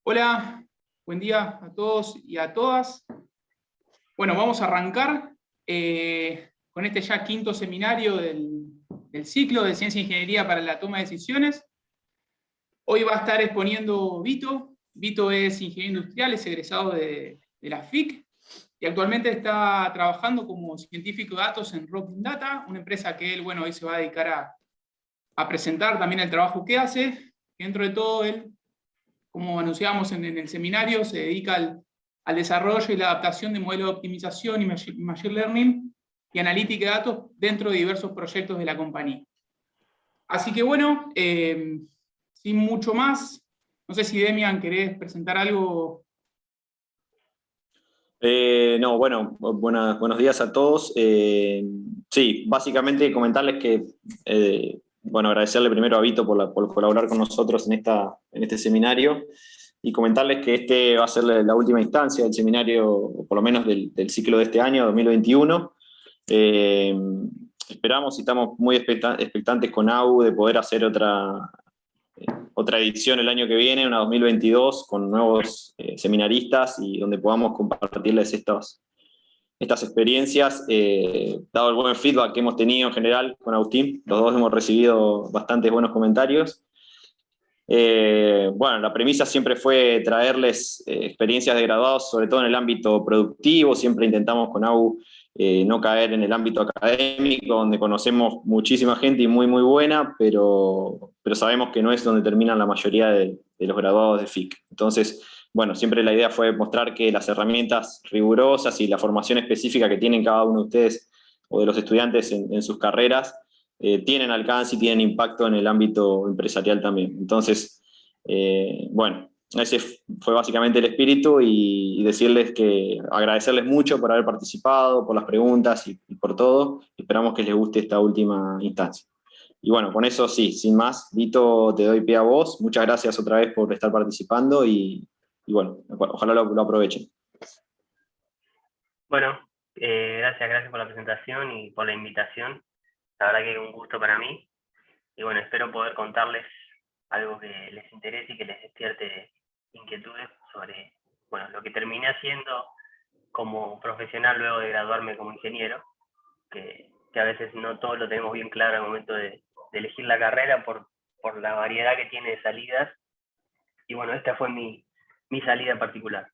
Hola, buen día a todos y a todas. Bueno, vamos a arrancar con este ya quinto seminario del ciclo de Ciencia e Ingeniería para la Toma de Decisiones. Hoy va a estar exponiendo Vito. Vito es ingeniero industrial, es egresado de la FIC y actualmente está trabajando como científico de datos en Rocking Data, una empresa que él, bueno, hoy se va a dedicar a presentar también el trabajo que hace. Dentro de todo, él, como anunciábamos en el seminario, se dedica al desarrollo y la adaptación de modelos de optimización y machine learning y analítica de datos dentro de diversos proyectos de la compañía. Así que bueno, sin mucho más, no sé si Demian querés presentar algo. No, bueno, buenos días a todos. Sí, básicamente comentarles que, bueno, agradecerle primero a Vito por colaborar con nosotros en este seminario y comentarles que este va a ser la última instancia del seminario, o por lo menos del ciclo de este año, 2021. Esperamos y estamos muy expectantes con AU de poder hacer otra edición el año que viene, una 2022, con nuevos seminaristas y donde podamos compartirles estas experiencias, dado el buen feedback que hemos tenido en general con AUTeam. Los dos hemos recibido bastantes buenos comentarios. Bueno, la premisa siempre fue traerles experiencias de graduados, sobre todo en el ámbito productivo. Siempre intentamos con AU no caer en el ámbito académico, donde conocemos muchísima gente y muy buena, pero sabemos que no es donde terminan la mayoría de los graduados de FIC. Entonces, bueno, siempre la idea fue mostrar que las herramientas rigurosas y la formación específica que tienen cada uno de ustedes o de los estudiantes en sus carreras tienen alcance y tienen impacto en el ámbito empresarial también. Entonces, bueno, ese fue básicamente el espíritu y decirles que agradecerles mucho por haber participado, por las preguntas y por todo. Esperamos que les guste esta última instancia. Y bueno, con eso sí, sin más, Vito, te doy pie a vos. Muchas gracias otra vez por estar participando y bueno, ojalá lo aprovechen. Bueno, gracias por la presentación y por la invitación. La verdad que es un gusto para mí. Y bueno, espero poder contarles algo que les interese y que les despierte inquietudes sobre, bueno, lo que terminé haciendo como profesional luego de graduarme como ingeniero, que a veces no todos lo tenemos bien claro al momento de elegir la carrera por la variedad que tiene de salidas. Y bueno, esta fue mi salida en particular.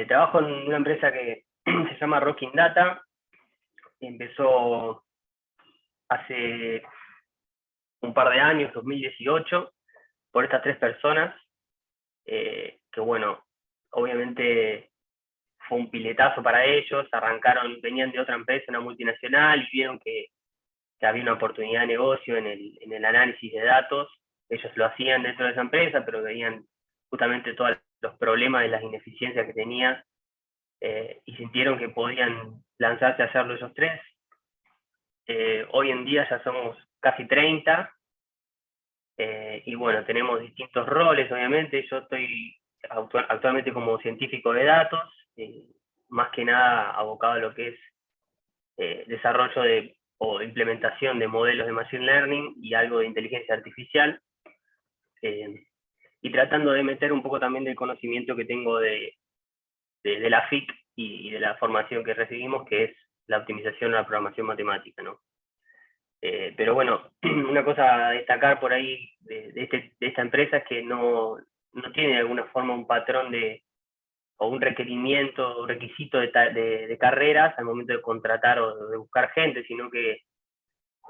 Trabajo en una empresa que se llama Rocking Data. Empezó hace un par de años, 2018, por estas tres personas, que bueno, obviamente fue un piletazo para ellos. Venían de otra empresa, una multinacional, y vieron que había una oportunidad de negocio en el análisis de datos. Ellos lo hacían dentro de esa empresa, pero veían justamente todos los problemas de las ineficiencias que tenía, y sintieron que podían lanzarse a hacerlo ellos tres. Hoy en día ya somos casi 30, y bueno, tenemos distintos roles, obviamente. Yo estoy actualmente como científico de datos, más que nada abocado a lo que es desarrollo o implementación de modelos de machine learning y algo de inteligencia artificial, y tratando de meter un poco también del conocimiento que tengo de la FIC y de la formación que recibimos, que es la optimización de la programación matemática, ¿no? Pero bueno, una cosa a destacar por ahí de esta empresa es que no tiene de alguna forma un patrón o un requerimiento, un requisito de carreras al momento de contratar o de buscar gente, sino que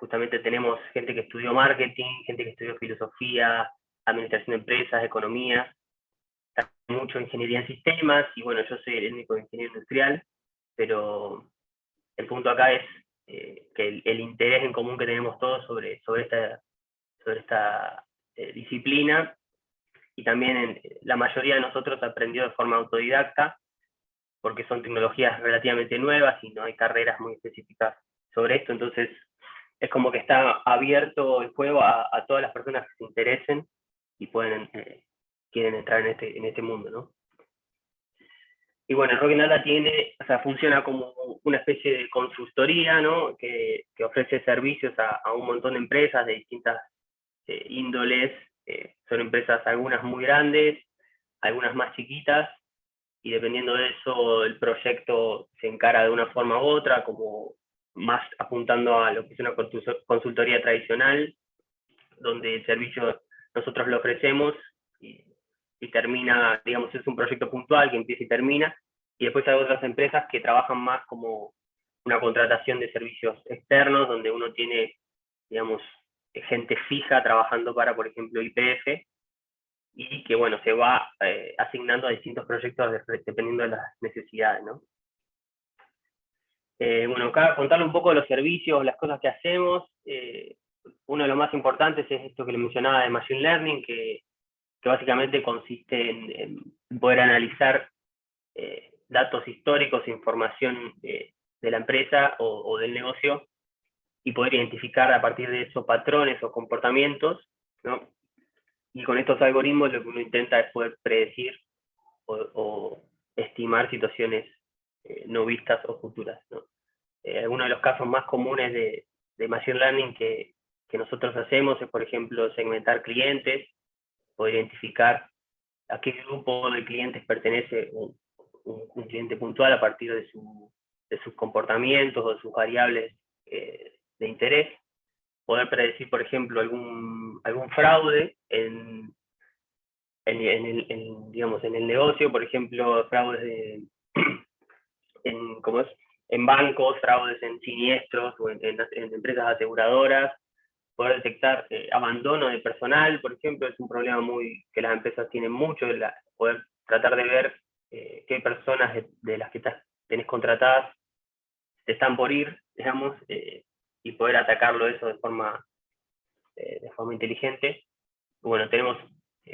justamente tenemos gente que estudió marketing, gente que estudió filosofía, administración de empresas, economía, mucho ingeniería en sistemas, y bueno, yo soy el único ingeniero industrial, pero el punto acá es que el interés en común que tenemos todos sobre esta disciplina, y también la mayoría de nosotros aprendió de forma autodidacta, porque son tecnologías relativamente nuevas y no hay carreras muy específicas sobre esto, entonces es como que está abierto el juego a todas las personas que se interesen y quieren entrar en este mundo, ¿no? Y bueno, Rocking Data funciona como una especie de consultoría, ¿no? que ofrece servicios a un montón de empresas de distintas índoles. Son empresas algunas muy grandes, algunas más chiquitas, y dependiendo de eso el proyecto se encara de una forma u otra, como más apuntando a lo que es una consultoría tradicional, donde el servicio nosotros lo ofrecemos y termina, digamos, es un proyecto puntual que empieza y termina, y después hay otras empresas que trabajan más como una contratación de servicios externos, donde uno tiene, digamos, gente fija trabajando para, por ejemplo, YPF, y que, bueno, se va asignando a distintos proyectos dependiendo de las necesidades, ¿no? Bueno, acá contarle un poco de los servicios, las cosas que hacemos. Uno de los más importantes es esto que le mencionaba de Machine Learning, que básicamente consiste en poder analizar datos históricos, información de la empresa o del negocio, y poder identificar a partir de eso patrones o comportamientos, ¿no? Y con estos algoritmos lo que uno intenta es poder predecir o estimar situaciones no vistas o futuras, ¿no? Uno de los casos más comunes de Machine Learning que nosotros hacemos es, por ejemplo, segmentar clientes, poder identificar a qué grupo de clientes pertenece un cliente puntual a partir de sus comportamientos o de sus variables de interés, poder predecir, por ejemplo, algún fraude digamos, en el negocio, por ejemplo, fraudes en bancos, fraudes en siniestros o en empresas aseguradoras, poder detectar abandono de personal, por ejemplo, es un problema que las empresas tienen mucho, poder tratar de ver qué personas de las que tenés contratadas te están por ir, digamos, y poder atacarlo eso de forma inteligente. Bueno, tenemos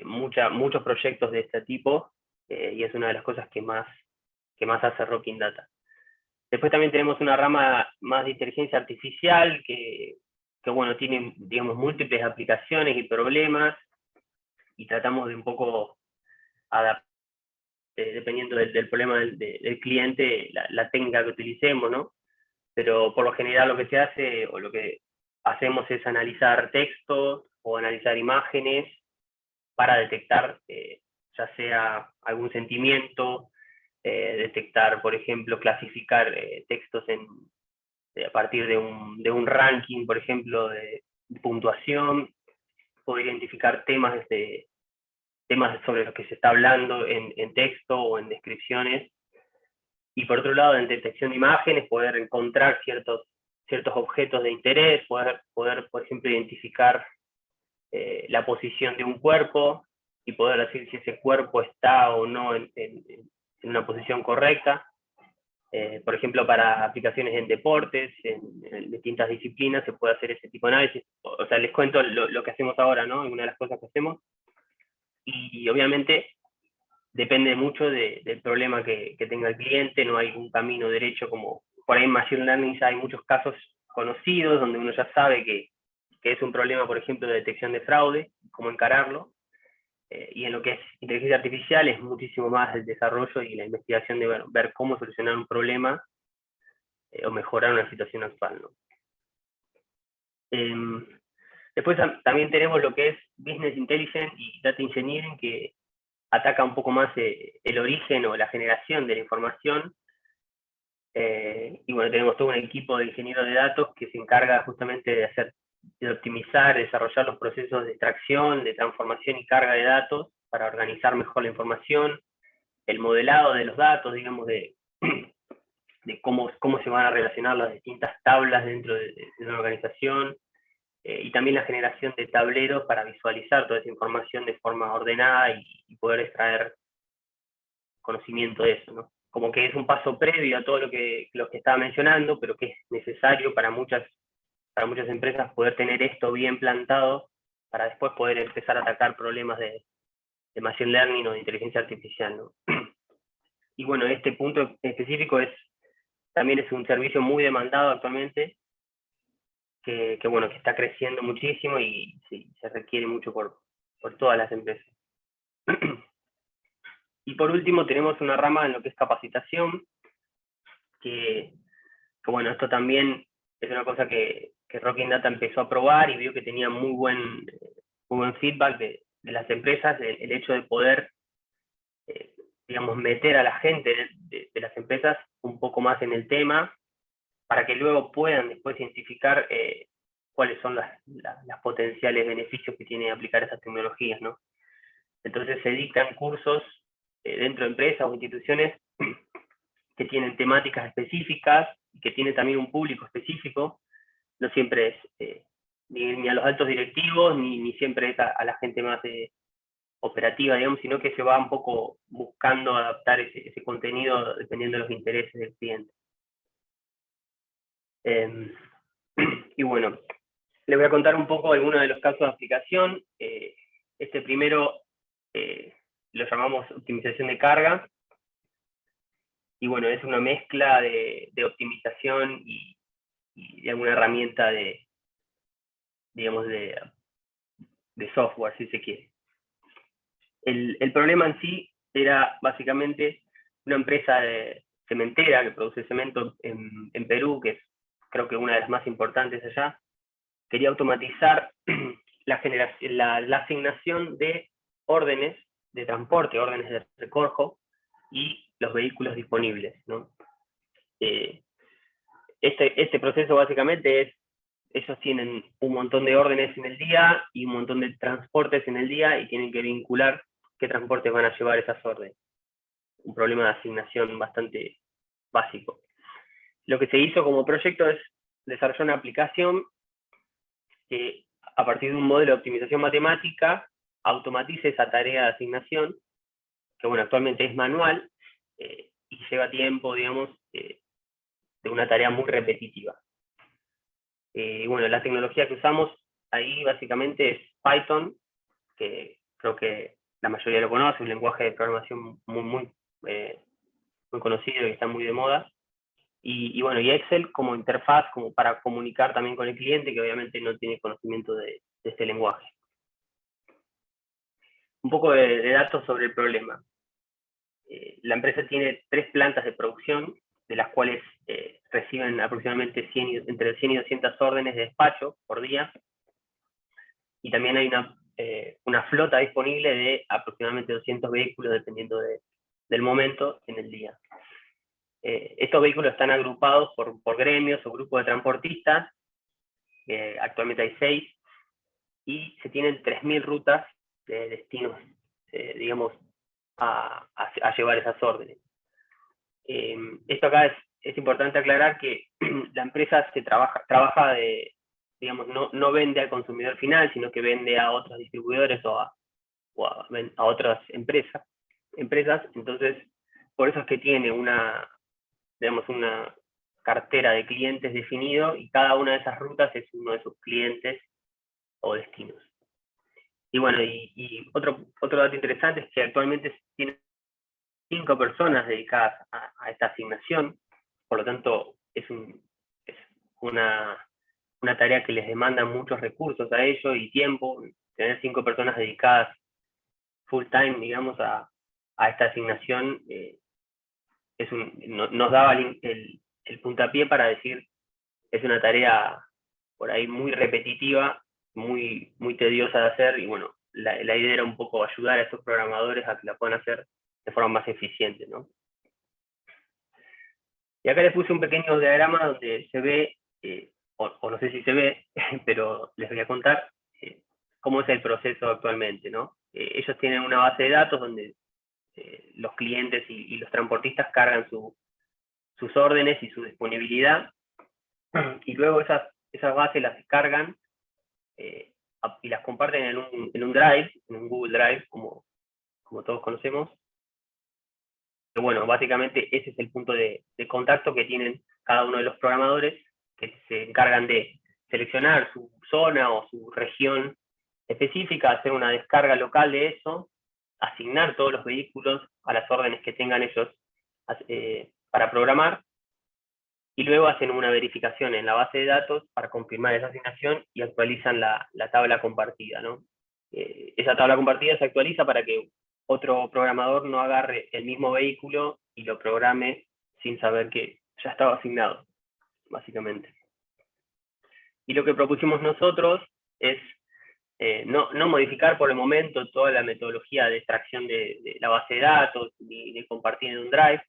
muchos proyectos de este tipo, y es una de las cosas que más hace Rocking Data. Después también tenemos una rama más de inteligencia artificial que bueno, tiene, digamos, múltiples aplicaciones y problemas, y tratamos de un poco adaptar, dependiendo del problema del cliente, la técnica que utilicemos, ¿no? Pero por lo general lo que se hace, o lo que hacemos, es analizar textos o analizar imágenes para detectar ya sea algún sentimiento, detectar, por ejemplo, clasificar textos a partir de un ranking, por ejemplo, de puntuación, poder identificar temas sobre los que se está hablando en texto o en descripciones, y por otro lado, en detección de imágenes, poder encontrar ciertos objetos de interés, poder por ejemplo, identificar la posición de un cuerpo, y poder decir si ese cuerpo está o no en una posición correcta. Por ejemplo, para aplicaciones en deportes, en distintas disciplinas, se puede hacer ese tipo de análisis. O sea, les cuento lo que hacemos ahora, ¿no? Algunas de las cosas que hacemos. Y obviamente depende mucho del problema que tenga el cliente, no hay un camino derecho, como por ahí en Machine Learning ya hay muchos casos conocidos, donde uno ya sabe que es un problema, por ejemplo, de detección de fraude, cómo encararlo. Y en lo que es inteligencia artificial es muchísimo más el desarrollo y la investigación de ver cómo solucionar un problema o mejorar una situación actual, ¿no? Después también tenemos lo que es Business Intelligence y Data Engineering, que ataca un poco más el origen o la generación de la información. Y bueno, tenemos todo un equipo de ingenieros de datos que se encarga justamente de optimizar, desarrollar los procesos de extracción, de transformación y carga de datos para organizar mejor la información, el modelado de los datos, digamos, de de cómo se van a relacionar las distintas tablas dentro de una organización, y también la generación de tableros para visualizar toda esa información de forma ordenada y poder extraer conocimiento de eso, ¿no? Como que es un paso previo a todo lo que estaba mencionando, pero que es necesario para muchas empresas poder tener esto bien plantado para después poder empezar a atacar problemas de machine learning o de inteligencia artificial, ¿no? Y bueno, este punto específico también es un servicio muy demandado actualmente, que bueno, que está creciendo muchísimo y sí, se requiere mucho por todas las empresas. Y por último tenemos una rama en lo que es capacitación, que bueno, esto también es una cosa que Rocking Data empezó a probar y vio que tenía muy buen feedback de las empresas, el hecho de poder, digamos, meter a la gente de las empresas un poco más en el tema, para que luego puedan después identificar cuáles son las potenciales beneficios que tiene aplicar esas tecnologías, ¿no? Entonces se dictan cursos dentro de empresas o instituciones que tienen temáticas específicas y que tienen también un público específico. No siempre es ni a los altos directivos, ni siempre es a la gente más operativa, digamos, sino que se va un poco buscando adaptar ese contenido dependiendo de los intereses del cliente. Y bueno, les voy a contar un poco algunos de los casos de aplicación. Este primero lo llamamos optimización de carga. Y bueno, es una mezcla de optimización y de alguna herramienta digamos, de software, si se quiere. El problema en sí era básicamente una empresa cementera que produce cemento en Perú, que es creo que una de las más importantes allá. Quería automatizar la asignación de órdenes de transporte, órdenes de recojo y los vehículos disponibles, ¿no? Este proceso básicamente es, ellos tienen un montón de órdenes en el día y un montón de transportes en el día y tienen que vincular qué transportes van a llevar esas órdenes. Un problema de asignación bastante básico. Lo que se hizo como proyecto es desarrollar una aplicación que a partir de un modelo de optimización matemática automatice esa tarea de asignación, que bueno, actualmente es manual y lleva tiempo, digamos, de una tarea muy repetitiva. Y bueno, la tecnología que usamos ahí básicamente es Python, que creo que la mayoría lo conoce, un lenguaje de programación muy conocido y está muy de moda. Y bueno, y Excel como interfaz, como para comunicar también con el cliente, que obviamente no tiene conocimiento de este lenguaje. Un poco de datos sobre el problema. La empresa tiene 3 plantas de producción, de las cuales reciben aproximadamente entre 100 y 200 órdenes de despacho por día. Y también hay una flota disponible de aproximadamente 200 vehículos, dependiendo del momento en el día. Estos vehículos están agrupados por gremios o grupos de transportistas. Actualmente hay 6, y se tienen 3.000 rutas de destinos, digamos, a llevar esas órdenes. Esto acá es importante aclarar que la empresa trabaja digamos, no vende al consumidor final, sino que vende a otros distribuidores o a otras empresas. Entonces, por eso es que tiene digamos, una cartera de clientes definido, y cada una de esas rutas es uno de sus clientes o destinos. Y bueno, y otro dato interesante es que actualmente tiene 5 personas dedicadas a esta asignación, por lo tanto es una tarea que les demanda muchos recursos a ellos y tiempo. Tener 5 personas dedicadas full time, digamos, a esta asignación nos daba el puntapié para decir, es una tarea por ahí muy repetitiva, muy tediosa de hacer, y bueno, la idea era un poco ayudar a estos programadores a que la puedan hacer de forma más eficiente, ¿no? Y acá les puse un pequeño diagrama donde se ve, o no sé si se ve, pero les voy a contar cómo es el proceso actualmente, ¿no? Ellos tienen una base de datos donde los clientes y los transportistas cargan sus órdenes y su disponibilidad, y luego esas bases las descargan y las comparten en un Drive, en un Google Drive, como todos conocemos. Pero bueno, básicamente ese es el punto de contacto que tienen cada uno de los programadores, que se encargan de seleccionar su zona o su región específica, hacer una descarga local de eso, asignar todos los vehículos a las órdenes que tengan ellos para programar, y luego hacen una verificación en la base de datos para confirmar esa asignación y actualizan la tabla compartida, ¿no? Esa tabla compartida se actualiza para que otro programador no agarre el mismo vehículo y lo programe sin saber que ya estaba asignado, básicamente. Y lo que propusimos nosotros es no modificar por el momento toda la metodología de extracción de la base de datos ni de compartir en un Drive,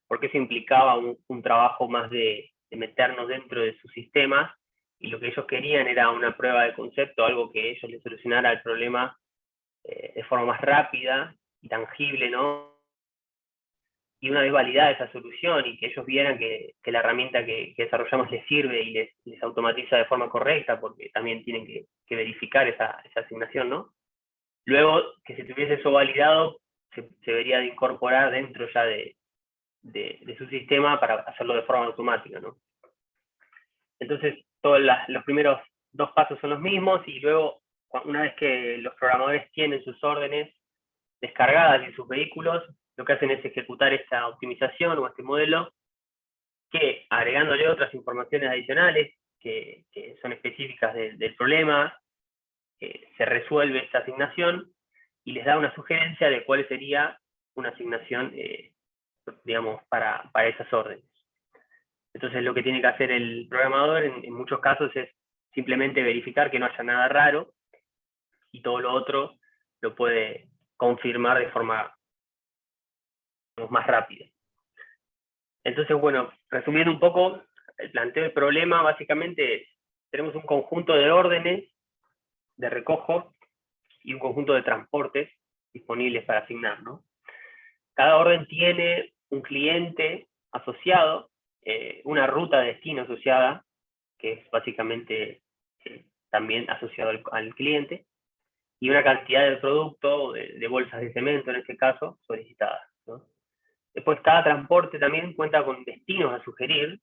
porque eso implicaba un trabajo más de meternos dentro de sus sistemas, y lo que ellos querían era una prueba de concepto, algo que ellos les solucionara el problema de forma más rápida y tangible, ¿no? Y una vez validada esa solución y que ellos vieran que la herramienta que desarrollamos les sirve y les automatiza de forma correcta, porque también tienen que verificar esa asignación, ¿no? Luego que se tuviese eso validado, se debería de incorporar dentro ya de su sistema para hacerlo de forma automática, ¿no? Entonces, todos los primeros 2 pasos son los mismos, y luego, una vez que los programadores tienen sus órdenes descargadas en sus vehículos, lo que hacen es ejecutar esta optimización o este modelo, que agregándole otras informaciones adicionales que son específicas del problema, se resuelve esta asignación y les da una sugerencia de cuál sería una asignación digamos, para esas órdenes. Entonces lo que tiene que hacer el programador en muchos casos es simplemente verificar que no haya nada raro, y todo lo otro lo puede confirmar de forma más rápida. Entonces, bueno, resumiendo un poco, el planteo del problema básicamente es: tenemos un conjunto de órdenes de recojo y un conjunto de transportes disponibles para asignar, ¿no? Cada orden tiene un cliente asociado, una ruta de destino asociada, que es básicamente también asociado al cliente, y una cantidad de producto, de bolsas de cemento en este caso, solicitadas, ¿no? Después, cada transporte también cuenta con destinos a sugerir,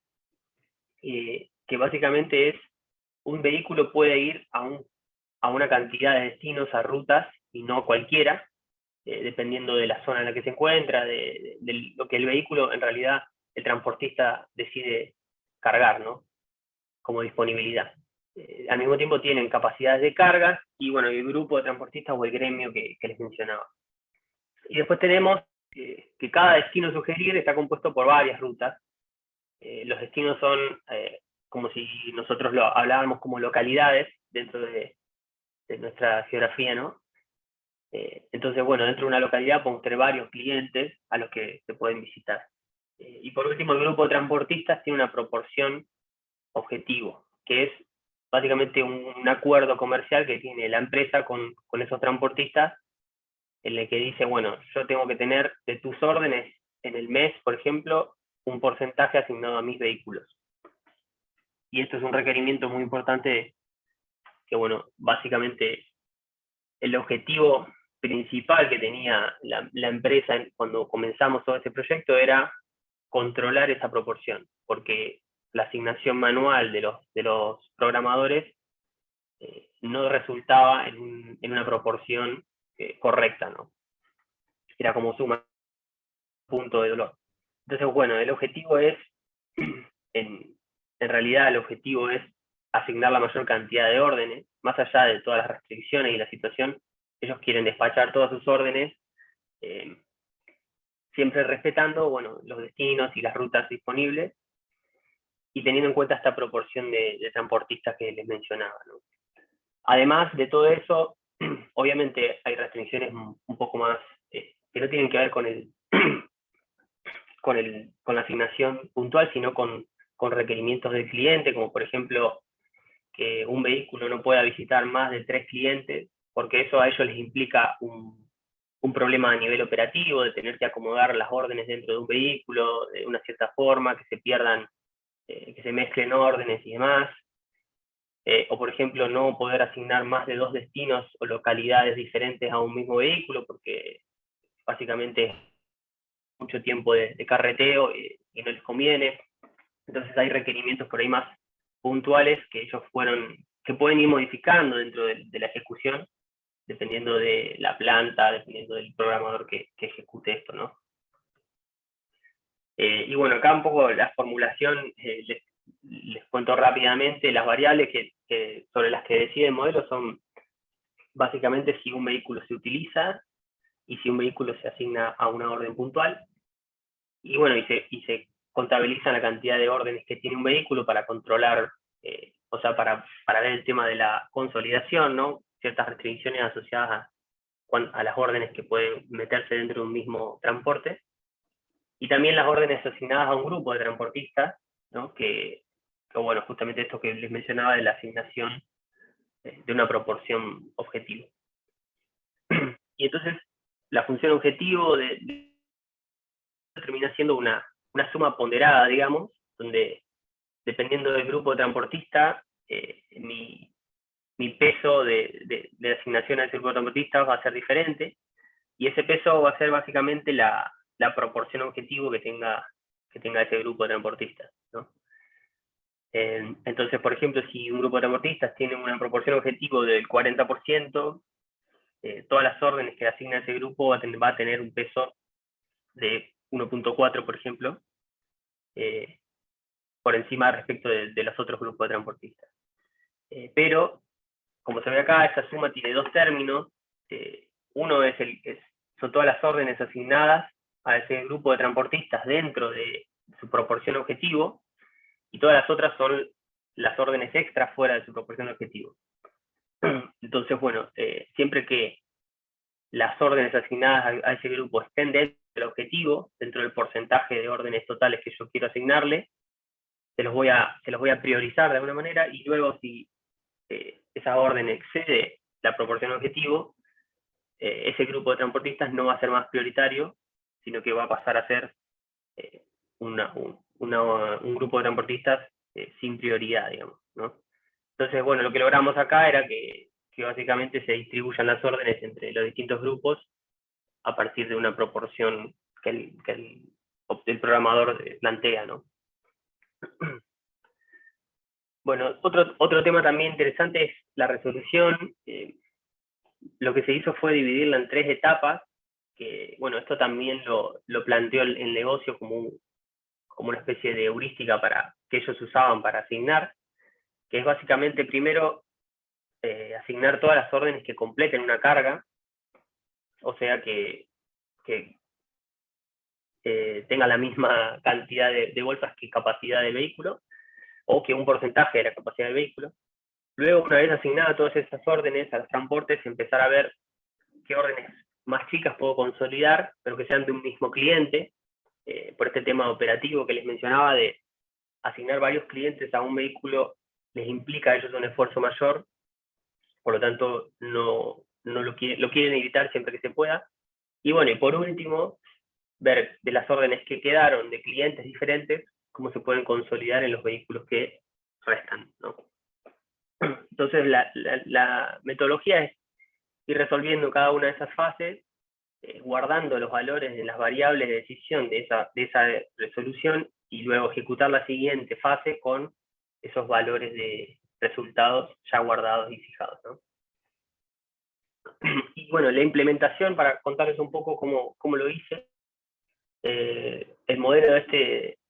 que básicamente es: un vehículo puede ir a una cantidad de destinos, a rutas, y no cualquiera, dependiendo de la zona en la que se encuentra, de lo que el vehículo, en realidad, el transportista decide cargar, ¿no? Como disponibilidad. Al mismo tiempo tienen capacidades de cargas, y bueno, el grupo de transportistas o el gremio que les mencionaba. Y después tenemos que cada destino a sugerir está compuesto por varias rutas. Los destinos son como si nosotros lo hablábamos como localidades dentro de nuestra geografía, ¿no? Entonces, bueno, dentro de una localidad podemos tener varios clientes a los que se pueden visitar. Y por último, el grupo de transportistas tiene una proporción objetivo, que es básicamente un acuerdo comercial que tiene la empresa con esos transportistas, en el que dice: bueno, yo tengo que tener de tus órdenes en el mes, por ejemplo, un porcentaje asignado a mis vehículos. Y esto es un requerimiento muy importante, que bueno, básicamente el objetivo principal que tenía la empresa cuando comenzamos todo este proyecto era controlar esa proporción, porque la asignación manual de los programadores no resultaba en una proporción correcta, ¿no? Era como suma punto de dolor. Entonces, bueno, el objetivo es, en realidad el objetivo es asignar la mayor cantidad de órdenes, más allá de todas las restricciones y la situación. Ellos quieren despachar todas sus órdenes, siempre respetando, bueno, los destinos y las rutas disponibles, y teniendo en cuenta esta proporción de transportistas que les mencionaba, ¿no? Además de todo eso, obviamente hay restricciones un poco más que no tienen que ver con la asignación puntual, sino con requerimientos del cliente, como por ejemplo que un vehículo no pueda visitar más de 3 clientes, porque eso a ellos les implica un un problema a nivel operativo, de tener que acomodar las órdenes dentro de un vehículo de una cierta forma, que se pierdan, que se mezclen órdenes y demás. O por ejemplo, no poder asignar más de 2 destinos o localidades diferentes a un mismo vehículo, porque básicamente es mucho tiempo de carreteo y no les conviene. Entonces hay requerimientos por ahí más puntuales que ellos que pueden ir modificando dentro de la ejecución, dependiendo de la planta, dependiendo del programador que ejecute esto, ¿no? Y bueno, acá un poco la formulación, les cuento rápidamente, las variables sobre las que decide el modelo son básicamente si un vehículo se utiliza y si un vehículo se asigna a una orden puntual. Y bueno, y se contabiliza la cantidad de órdenes que tiene un vehículo para controlar, o sea, para ver el tema de la consolidación, ¿no? Ciertas restricciones asociadas a las órdenes que pueden meterse dentro de un mismo transporte. Y también las órdenes asignadas a un grupo de transportistas, ¿no? Que bueno, justamente esto que les mencionaba de la asignación de una proporción objetivo. Y entonces, la función objetivo termina siendo una suma ponderada, digamos, donde dependiendo del grupo de transportista, mi peso de asignación a ese grupo de transportistas va a ser diferente, y ese peso va a ser básicamente la proporción objetivo que tenga ese grupo de transportistas, ¿no? Entonces, por ejemplo, si un grupo de transportistas tiene una proporción objetivo del 40%, todas las órdenes que asigna ese grupo va a tener un peso de 1.4, por ejemplo, por encima respecto de los otros grupos de transportistas. Pero, como se ve acá, esta suma tiene 2 términos. Uno son todas las órdenes asignadas a ese grupo de transportistas dentro de su proporción objetivo, y todas las otras son las órdenes extras fuera de su proporción objetivo. Entonces, bueno, siempre que las órdenes asignadas a ese grupo estén dentro del objetivo, dentro del porcentaje de órdenes totales que yo quiero asignarle, se los voy a priorizar de alguna manera, y luego si esa orden excede la proporción objetivo, ese grupo de transportistas no va a ser más prioritario, sino que va a pasar a ser un grupo de transportistas sin prioridad, digamos, ¿no? Entonces, bueno, lo que logramos acá era que básicamente se distribuyan las órdenes entre los distintos grupos a partir de una proporción que el programador plantea, ¿no? Bueno, otro tema también interesante es la resolución. Lo que se hizo fue dividirla en 3 etapas, que, bueno, esto también lo planteó el negocio como una especie de heurística que ellos usaban para asignar, que es básicamente primero asignar todas las órdenes que completen una carga, o sea que tenga la misma cantidad de bolsas que capacidad del vehículo, o que un porcentaje de la capacidad del vehículo. Luego, una vez asignadas todas esas órdenes a los transportes, empezar a ver qué órdenes más chicas puedo consolidar, pero que sean de un mismo cliente, por este tema operativo que les mencionaba, de asignar varios clientes a un vehículo les implica a ellos un esfuerzo mayor, por lo tanto no lo quieren evitar siempre que se pueda. Y bueno, y por último, ver de las órdenes que quedaron de clientes diferentes, cómo se pueden consolidar en los vehículos que restan, ¿no? Entonces la metodología es ir resolviendo cada una de esas fases, guardando los valores de las variables de decisión de esa resolución, y luego ejecutar la siguiente fase con esos valores de resultados ya guardados y fijados, ¿no? Y bueno, la implementación, para contarles un poco cómo lo hice, el modelo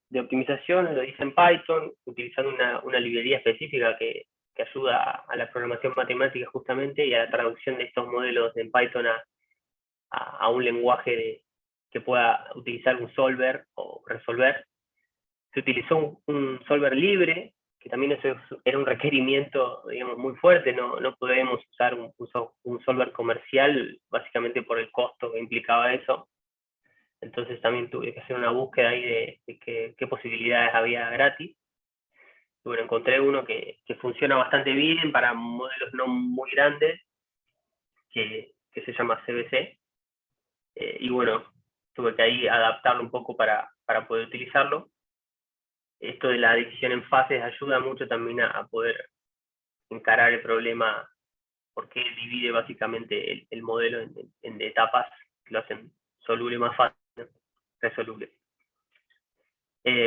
de optimización lo hice en Python, utilizando una librería específica que ayuda a la programación matemática justamente, y a la traducción de estos modelos en Python a un lenguaje que pueda utilizar un solver o resolver. Se utilizó un solver libre, que también eso era un requerimiento, digamos, muy fuerte. No podemos usar un solver comercial, básicamente por el costo que implicaba eso. Entonces también tuve que hacer una búsqueda ahí de qué posibilidades había gratis. Y bueno, encontré uno que funciona bastante bien para modelos no muy grandes, que se llama CBC. y bueno, tuve que ahí adaptarlo un poco para poder utilizarlo. Esto de la división en fases ayuda mucho también a poder encarar el problema, porque divide básicamente el modelo en etapas que lo hacen soluble más fácil, ¿no? Resoluble.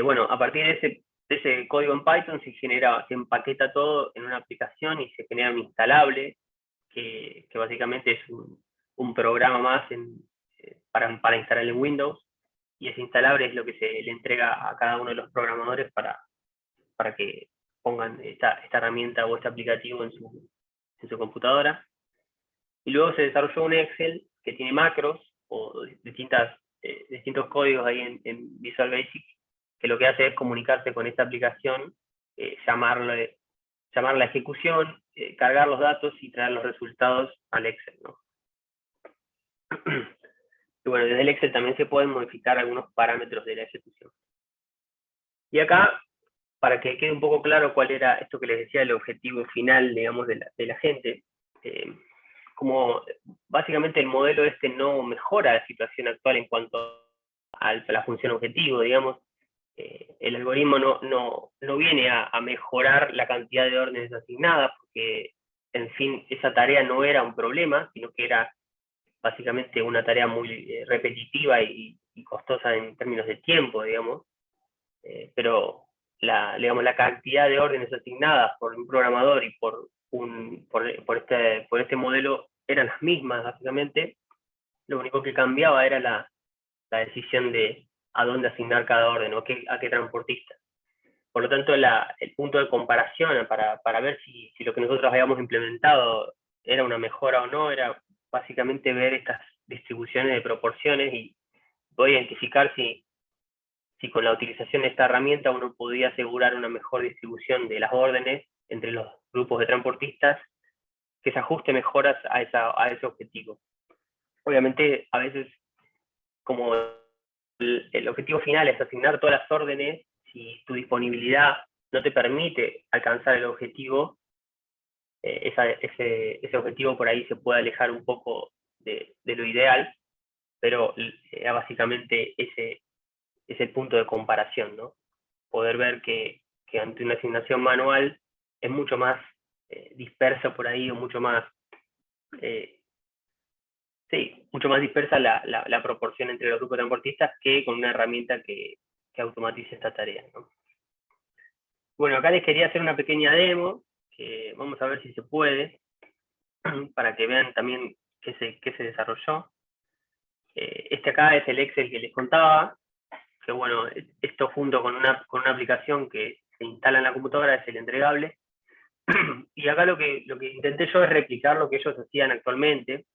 Bueno, a partir de ese código en Python se empaqueta todo en una aplicación y se genera un instalable, que básicamente es un programa más para instalar en Windows, y ese instalable es lo que se le entrega a cada uno de los programadores para que pongan esta herramienta o este aplicativo en su computadora. Y luego se desarrolló un Excel que tiene macros o distintos códigos ahí en Visual Basic, que lo que hace es comunicarse con esta aplicación, llamar la ejecución, cargar los datos y traer los resultados al Excel, ¿no? Y bueno, desde el Excel también se pueden modificar algunos parámetros de la ejecución. Y acá, para que quede un poco claro cuál era esto que les decía, el objetivo final, digamos, de la gente, como básicamente el modelo este no mejora la situación actual en cuanto a la función objetivo, digamos, el algoritmo no viene a mejorar la cantidad de órdenes asignadas, porque en fin, esa tarea no era un problema, sino que era básicamente una tarea muy repetitiva y costosa en términos de tiempo, digamos, pero la cantidad de órdenes asignadas por un programador y por este modelo eran las mismas, básicamente. Lo único que cambiaba era la decisión de a dónde asignar cada orden, o a qué transportista. Por lo tanto, el punto de comparación para ver si lo que nosotros habíamos implementado era una mejora o no, era básicamente ver estas distribuciones de proporciones y poder identificar si con la utilización de esta herramienta uno podía asegurar una mejor distribución de las órdenes entre los grupos de transportistas, que se ajuste mejoras a ese objetivo. Obviamente, a veces, como el objetivo final es asignar todas las órdenes, si tu disponibilidad no te permite alcanzar el objetivo, ese objetivo por ahí se puede alejar un poco de lo ideal, pero básicamente ese es el punto de comparación, ¿no? Poder ver que ante una asignación manual es mucho más dispersa por ahí, o mucho más dispersa la proporción entre los grupos de transportistas, que con una herramienta que automatice esta tarea, ¿no? Bueno, acá les quería hacer una pequeña demo, que vamos a ver si se puede, para que vean también qué se desarrolló. Este acá es el Excel que les contaba, que bueno, esto junto con una aplicación que se instala en la computadora es el entregable. Y acá lo que intenté yo es replicar lo que ellos hacían actualmente,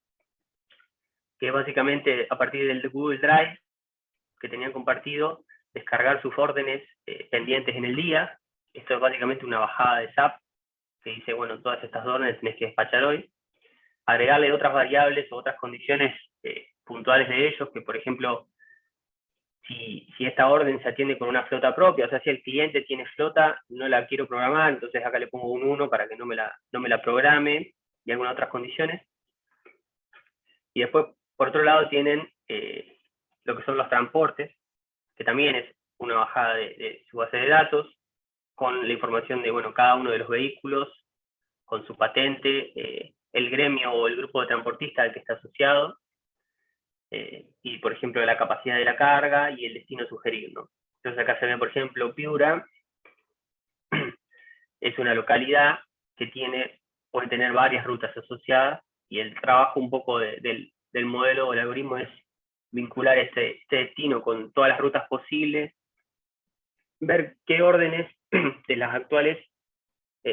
que es básicamente a partir del Google Drive que tenían compartido, descargar sus órdenes pendientes en el día. Esto es básicamente una bajada de SAP que dice, bueno, todas estas órdenes tenés que despachar hoy. Agregarle otras variables o otras condiciones puntuales de ellos, que por ejemplo, si esta orden se atiende con una flota propia, o sea, si el cliente tiene flota, no la quiero programar, entonces acá le pongo un 1 para que no me la programe, y algunas otras condiciones. Y después, por otro lado, tienen lo que son los transportes, que también es una bajada de su base de datos, con la información de, bueno, cada uno de los vehículos, con su patente, el gremio o el grupo de transportistas al que está asociado, y por ejemplo la capacidad de la carga y el destino sugerido, ¿no? Entonces acá se ve, por ejemplo, Piura es una localidad que puede tener varias rutas asociadas, y el trabajo un poco del modelo o el algoritmo es vincular este destino con todas las rutas posibles, ver qué órdenes de las actuales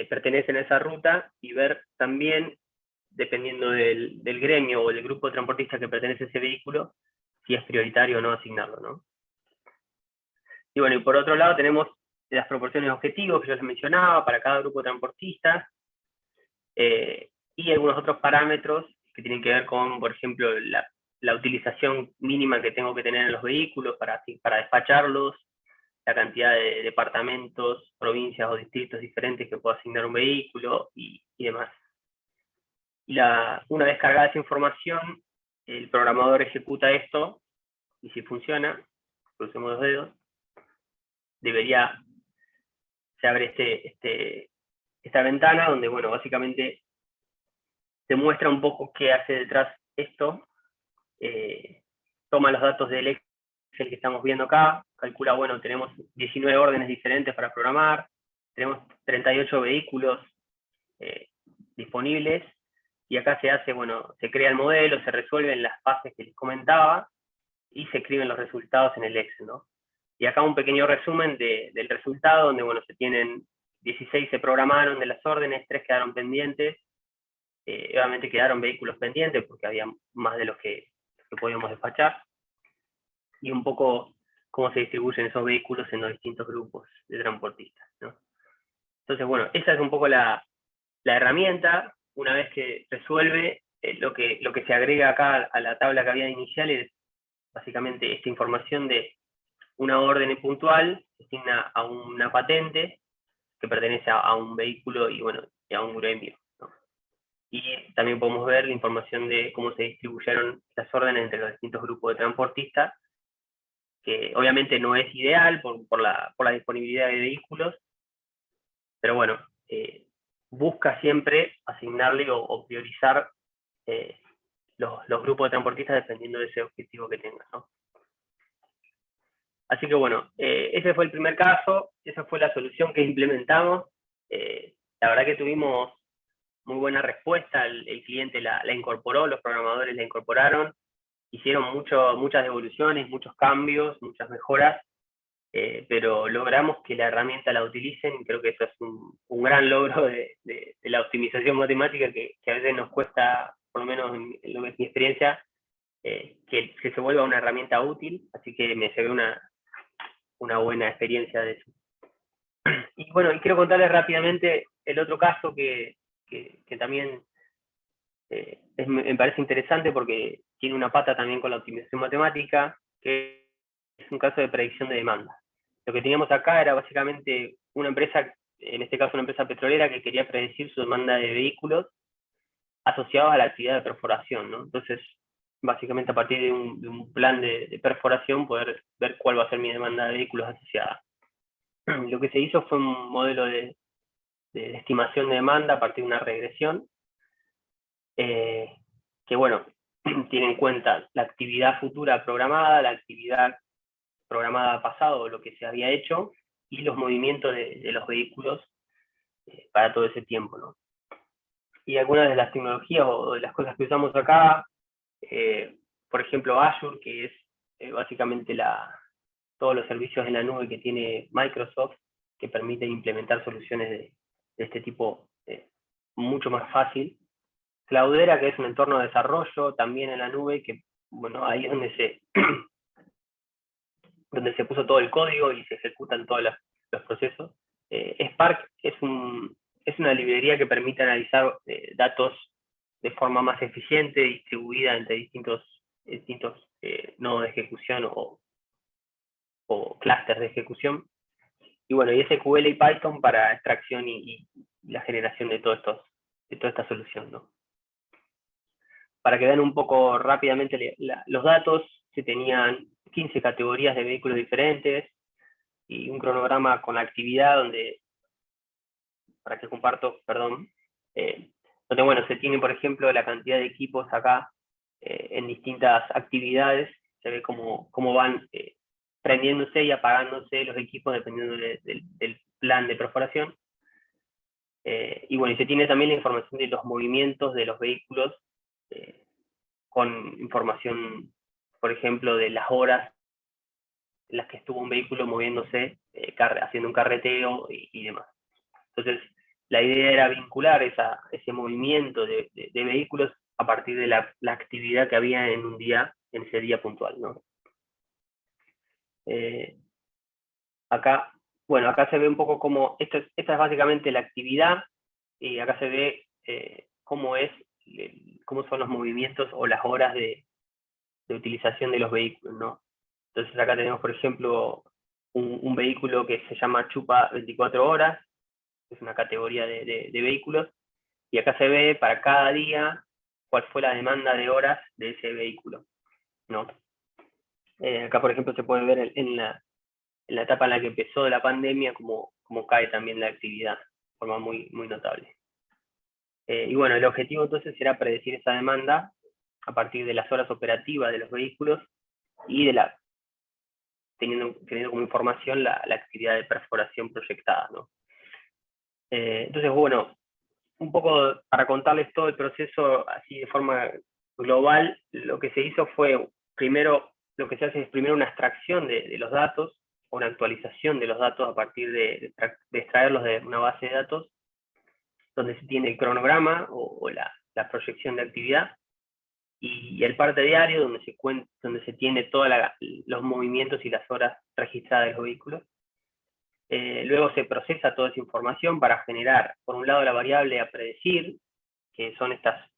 pertenecen a esa ruta, y ver también, dependiendo del gremio o del grupo de transportistas que pertenece a ese vehículo, si es prioritario o no asignarlo, ¿no? Y bueno, y por otro lado tenemos las proporciones de objetivos que yo les mencionaba para cada grupo de transportistas, y algunos otros parámetros que tienen que ver con, por ejemplo, la utilización mínima que tengo que tener en los vehículos para despacharlos, la cantidad de departamentos, provincias o distritos diferentes que puedo asignar a un vehículo, y demás. Y una vez cargada esa información, el programador ejecuta esto, y si funciona, crucemos los dedos, se abre esta ventana donde, bueno, básicamente te muestra un poco qué hace detrás esto, toma los datos del Excel que estamos viendo acá, calcula, bueno, tenemos 19 órdenes diferentes para programar, tenemos 38 vehículos disponibles, y acá se hace, bueno, se crea el modelo, se resuelven las fases que les comentaba, y se escriben los resultados en el Excel, ¿no? Y acá un pequeño resumen del resultado, donde, bueno, 16 se programaron de las órdenes, 3 quedaron pendientes, obviamente quedaron vehículos pendientes, porque había más de los que podíamos despachar, y un poco cómo se distribuyen esos vehículos en los distintos grupos de transportistas, ¿no? Entonces, bueno, esa es un poco la herramienta. Una vez que resuelve, lo que se agrega acá a la tabla que había inicial es básicamente esta información de una orden puntual, se asigna a una patente que pertenece a un vehículo y, bueno, y a un gremio, ¿no? Y también podemos ver la información de cómo se distribuyeron las órdenes entre los distintos grupos de transportistas, que obviamente no es ideal por la disponibilidad de vehículos, pero bueno, busca siempre asignarle o priorizar los grupos de transportistas dependiendo de ese objetivo que tengan, ¿no? Así que bueno, ese fue el primer caso, esa fue la solución que implementamos. La verdad que tuvimos muy buena respuesta, el cliente la incorporó, los programadores la incorporaron, hicieron muchas devoluciones, muchos cambios, muchas mejoras, pero logramos que la herramienta la utilicen, y creo que eso es un gran logro de la optimización matemática que a veces nos cuesta, por lo menos en lo que es mi experiencia, que se vuelva una herramienta útil, así que me llevé una buena experiencia de eso. Y bueno, y quiero contarles rápidamente el otro caso que también me parece interesante porque tiene una pata también con la optimización matemática, que es un caso de predicción de demanda. Lo que teníamos acá era básicamente una empresa, en este caso una empresa petrolera, que quería predecir su demanda de vehículos asociados a la actividad de perforación, ¿no? Entonces, básicamente a partir de un plan de perforación, poder ver cuál va a ser mi demanda de vehículos asociada. Lo que se hizo fue un modelo de estimación de demanda a partir de una regresión, que, bueno, tiene en cuenta la actividad futura programada, la actividad programada pasado, lo que se había hecho, y los movimientos de los vehículos para todo ese tiempo, ¿no? Y algunas de las tecnologías o de las cosas que usamos acá, por ejemplo Azure, que es básicamente todos los servicios en la nube que tiene Microsoft, que permiten implementar soluciones de este tipo mucho más fácil. Cloudera, que es un entorno de desarrollo también en la nube, que, bueno, ahí es donde se puso todo el código y se ejecutan todos los procesos. Spark es una librería que permite analizar datos de forma más eficiente, distribuida entre distintos nodos de ejecución o clústeres de ejecución. Y bueno, y SQL y Python para extracción y la generación de toda esta solución, ¿no? Para que vean un poco rápidamente los datos, se tenían 15 categorías de vehículos diferentes y un cronograma con la actividad donde bueno, se tiene, por ejemplo, la cantidad de equipos acá en distintas actividades, se ve cómo van prendiéndose y apagándose los equipos dependiendo del plan de perforación. Y bueno, y se tiene también la información de los movimientos de los vehículos, con información, por ejemplo, de las horas en las que estuvo un vehículo moviéndose, haciendo un carreteo y demás. Entonces, la idea era vincular ese movimiento de vehículos a partir de la actividad que había en ese día puntual, ¿no? Acá se ve un poco cómo, esta es básicamente la actividad, y acá se ve cómo son los movimientos o las horas de utilización de los vehículos, ¿no? Entonces acá tenemos, por ejemplo, un vehículo que se llama Chupa 24 horas, es una categoría de vehículos, y acá se ve para cada día cuál fue la demanda de horas de ese vehículo, ¿no? Acá, por ejemplo, se puede ver en la etapa en la que empezó la pandemia, cómo cae también la actividad de forma muy, muy notable. Y bueno, el objetivo entonces era predecir esa demanda a partir de las horas operativas de los vehículos y teniendo como información la actividad de perforación proyectada, ¿no? Entonces, bueno, un poco para contarles todo el proceso así de forma global, lo que se hizo fue, primero, lo que se hace es primero una extracción de los datos, o una actualización de los datos a partir de extraerlos de una base de datos, donde se tiene el cronograma o la proyección de actividad, y el parte diario, donde se tiene todos los movimientos y las horas registradas de los vehículos. Luego se procesa toda esa información para generar, por un lado, la variable a predecir, que son estas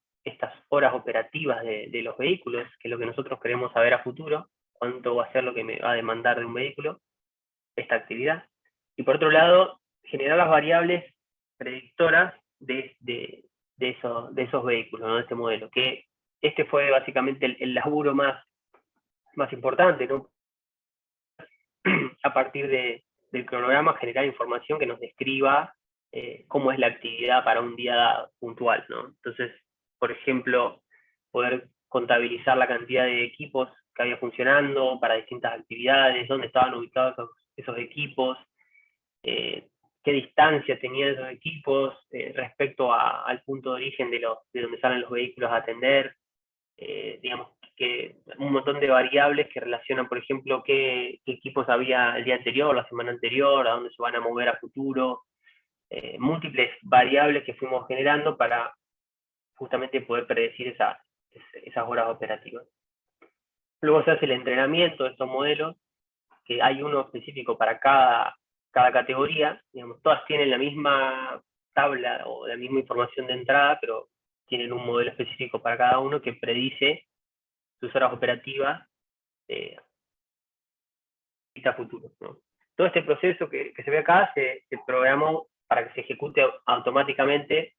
horas operativas de los vehículos, que es lo que nosotros queremos saber a futuro, cuánto va a ser lo que me va a demandar de un vehículo, esta actividad. Y por otro lado, generar las variables predictoras de esos vehículos, ¿no? De este modelo, que este fue básicamente el laburo más importante, ¿no? A partir del cronograma, generar información que nos describa cómo es la actividad para un día puntual, ¿no? Entonces, por ejemplo, poder contabilizar la cantidad de equipos que había funcionando para distintas actividades, dónde estaban ubicados esos equipos, qué distancia tenían esos equipos respecto al punto de origen de donde salen los vehículos a atender, digamos, que un montón de variables que relacionan, por ejemplo, qué equipos había el día anterior, la semana anterior, a dónde se van a mover a futuro, múltiples variables que fuimos generando para justamente poder predecir esas horas operativas. Luego se hace el entrenamiento de estos modelos, que hay uno específico para cada categoría, digamos, todas tienen la misma tabla o la misma información de entrada, pero tienen un modelo específico para cada uno que predice sus horas operativas a futuro, ¿no? Todo este proceso que se ve acá se programó para que se ejecute automáticamente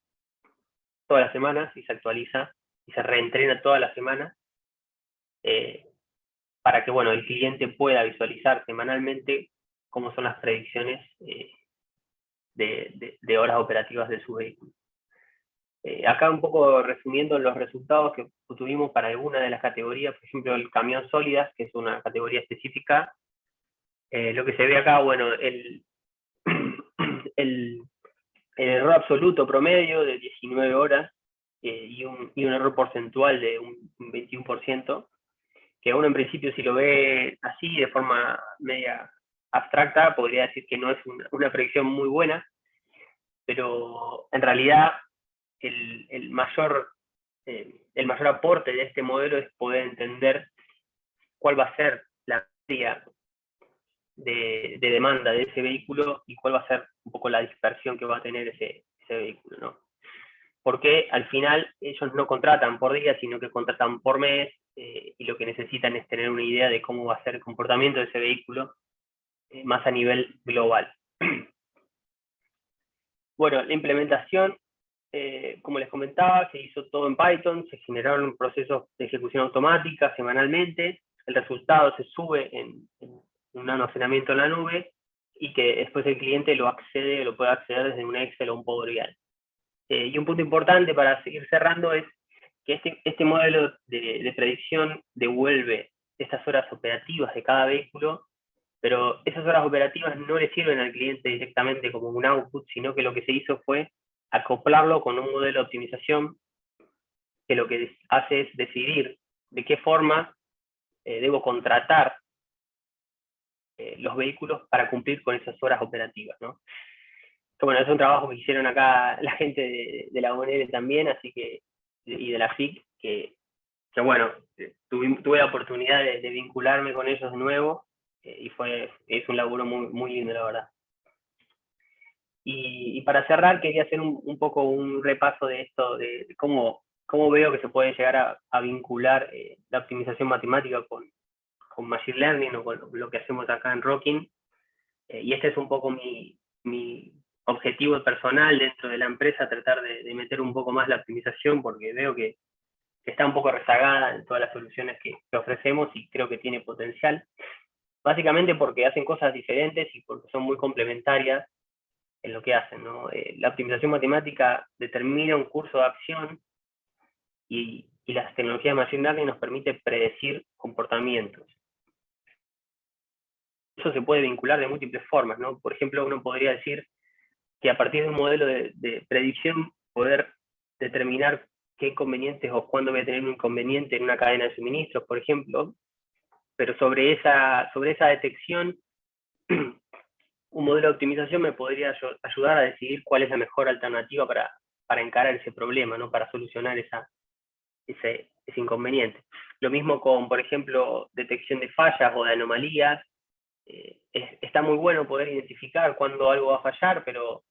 todas las semanas y se actualiza y se reentrena todas las semanas para que, bueno, el cliente pueda visualizar semanalmente cómo son las predicciones de horas operativas de su vehículo. Acá un poco resumiendo los resultados que tuvimos para alguna de las categorías, por ejemplo el camión sólidas, que es una categoría específica, lo que se ve acá, bueno, el error absoluto promedio de 19 horas y un error porcentual de un 21%, que uno en principio si lo ve así de forma media abstracta podría decir que no es una predicción muy buena, pero en realidad el mayor aporte de este modelo es poder entender cuál va a ser la área de demanda de ese vehículo y cuál va a ser un poco la dispersión que va a tener ese vehículo, ¿no? Porque al final ellos no contratan por día, sino que contratan por mes, y lo que necesitan es tener una idea de cómo va a ser el comportamiento de ese vehículo más a nivel global. Bueno, la implementación, como les comentaba, se hizo todo en Python, se generaron procesos de ejecución automática semanalmente, el resultado se sube en un almacenamiento en la nube y que después el cliente lo puede acceder desde un Excel o un Power BI. Y un punto importante para seguir cerrando es que este modelo de predicción devuelve esas horas operativas de cada vehículo, pero esas horas operativas no le sirven al cliente directamente como un output, sino que lo que se hizo fue acoplarlo con un modelo de optimización que lo que hace es decidir de qué forma debo contratar los vehículos para cumplir con esas horas operativas, ¿no? Que bueno, es un trabajo que hicieron acá la gente de la ONL también, así que, y de la FIC, que bueno, tuve la oportunidad de vincularme con ellos de nuevo, y es un laburo muy, muy lindo, la verdad. Y para cerrar, quería hacer un poco un repaso de esto, de cómo veo que se puede llegar a vincular la optimización matemática con Machine Learning o con lo que hacemos acá en Rocking. Y este es un poco mi objetivo personal dentro de la empresa, tratar de meter un poco más la optimización, porque veo que está un poco rezagada en todas las soluciones que ofrecemos y creo que tiene potencial, básicamente porque hacen cosas diferentes y porque son muy complementarias en lo que hacen, ¿no? La optimización matemática determina un curso de acción y las tecnologías de Machine Learning nos permite predecir comportamientos. Eso se puede vincular de múltiples formas, ¿no? Por ejemplo, uno podría decir que a partir de un modelo de predicción poder determinar qué inconvenientes o cuándo voy a tener un inconveniente en una cadena de suministros, por ejemplo, pero sobre esa detección, un modelo de optimización me podría ayudar a decidir cuál es la mejor alternativa para encarar ese problema, ¿no? Para solucionar ese inconveniente. Lo mismo con, por ejemplo, detección de fallas o de anomalías. Está muy bueno poder identificar cuándo algo va a fallar, pero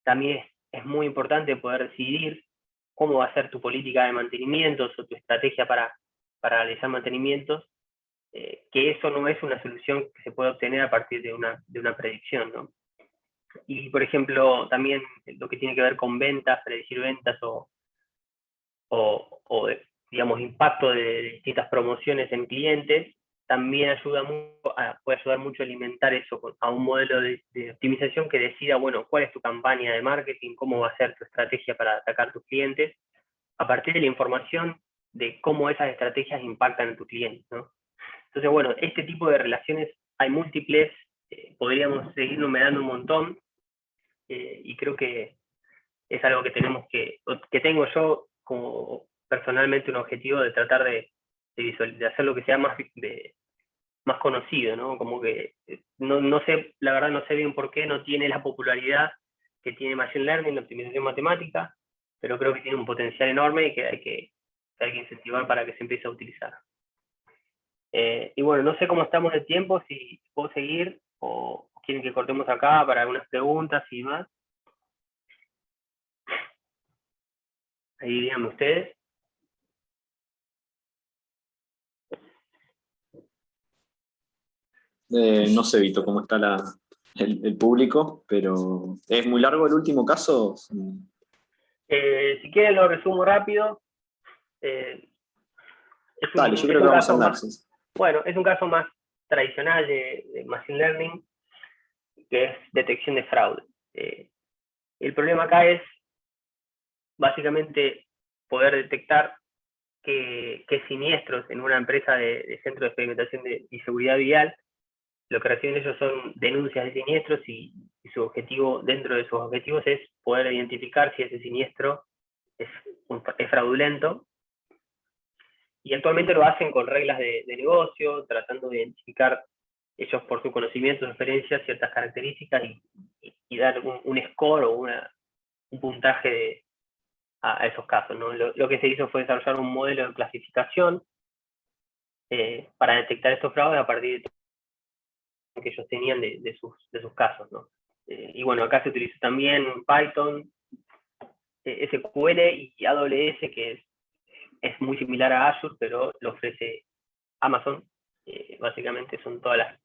también es muy importante poder decidir cómo va a ser tu política de mantenimientos o tu estrategia para realizar mantenimientos, que eso no es una solución que se puede obtener a partir de una predicción, ¿no? Y, por ejemplo, también lo que tiene que ver con ventas, predecir ventas o digamos, impacto de distintas promociones en clientes, también puede ayudar mucho a alimentar eso a un modelo de optimización que decida, bueno, cuál es tu campaña de marketing, cómo va a ser tu estrategia para atacar tus clientes, a partir de la información de cómo esas estrategias impactan en tu cliente, ¿no? Entonces, bueno, este tipo de relaciones hay múltiples, podríamos seguir numerando un montón, y creo que es algo que tengo yo como personalmente un objetivo de tratar de hacer lo que sea más conocido, ¿no? Como que no sé, la verdad no sé bien por qué no tiene la popularidad que tiene Machine Learning, la optimización matemática, pero creo que tiene un potencial enorme y que hay que incentivar para que se empiece a utilizar. Y bueno, no sé cómo estamos de tiempo, si puedo seguir o quieren que cortemos acá para algunas preguntas y más. Ahí díganme ustedes. No sé, Vito, cómo está el público, pero ¿es muy largo el último caso? Si quieren lo resumo rápido. Dale, yo creo que vamos a andar. Bueno, es un caso más tradicional de Machine Learning, que es detección de fraude. El problema acá es básicamente poder detectar qué siniestros en una empresa de centro de experimentación y seguridad vial, lo que reciben ellos son denuncias de siniestros y su objetivo, dentro de sus objetivos, es poder identificar si ese siniestro es fraudulento. Y actualmente lo hacen con reglas de negocio, tratando de identificar ellos por su conocimiento, su experiencia, ciertas características y dar un score o un puntaje a esos casos, ¿no? Lo que se hizo fue desarrollar un modelo de clasificación para detectar estos fraudes a partir de todo que ellos tenían de sus casos, ¿no? Y bueno, acá se utilizó también Python, SQL y AWS, que es muy similar a Azure, pero lo ofrece Amazon. Básicamente son todas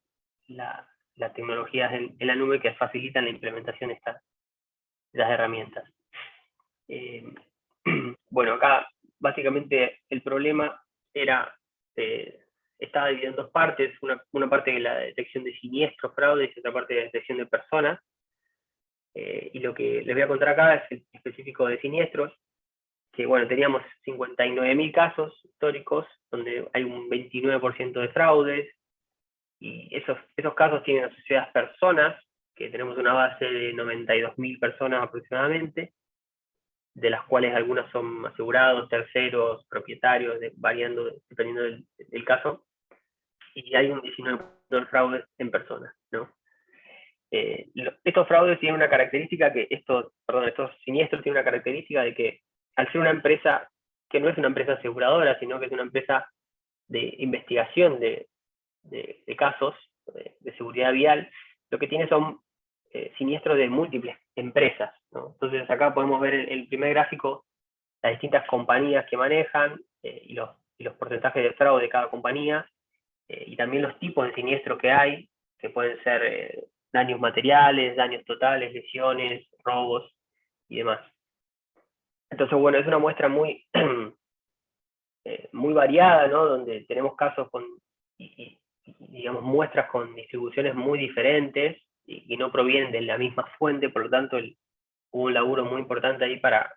las tecnologías en la nube que facilitan la implementación de estas herramientas. Bueno, acá básicamente el problema estaba dividido en dos partes, una parte de la detección de siniestros, fraudes, y otra parte de la detección de personas. Y lo que les voy a contar acá es el específico de siniestros, que bueno, teníamos 59.000 casos históricos, donde hay un 29% de fraudes, y esos casos tienen asociadas personas, que tenemos una base de 92.000 personas aproximadamente, de las cuales algunas son asegurados, terceros, propietarios, variando dependiendo del caso, y hay un 19% de fraudes en personas, ¿no? Estos fraudes tienen una característica estos siniestros tienen una característica de que al ser una empresa que no es una empresa aseguradora, sino que es una empresa de investigación de casos de seguridad vial, lo que tiene son siniestros de múltiples empresas, ¿no? Entonces acá podemos ver el primer gráfico, las distintas compañías que manejan y los porcentajes de fraude de cada compañía, y también los tipos de siniestro que hay, que pueden ser daños materiales, daños totales, lesiones, robos y demás. Entonces, bueno, es una muestra muy, muy variada, ¿no? Donde tenemos casos con, digamos, muestras con distribuciones muy diferentes y no provienen de la misma fuente, por lo tanto hubo un laburo muy importante ahí para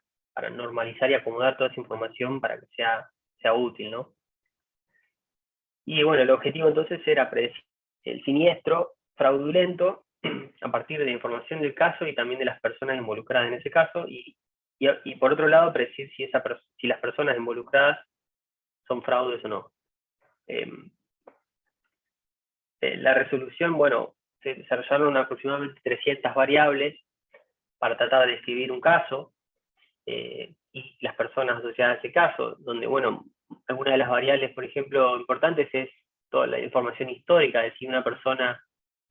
normalizar y acomodar toda esa información para que sea útil, ¿no? Y bueno, el objetivo entonces era predecir el siniestro fraudulento a partir de la información del caso y también de las personas involucradas en ese caso, y por otro lado predecir si las personas involucradas son fraudes o no. La resolución, bueno, se desarrollaron aproximadamente 300 variables para tratar de describir un caso, y las personas asociadas a ese caso, donde, bueno, algunas de las variables, por ejemplo, importantes es toda la información histórica de si una persona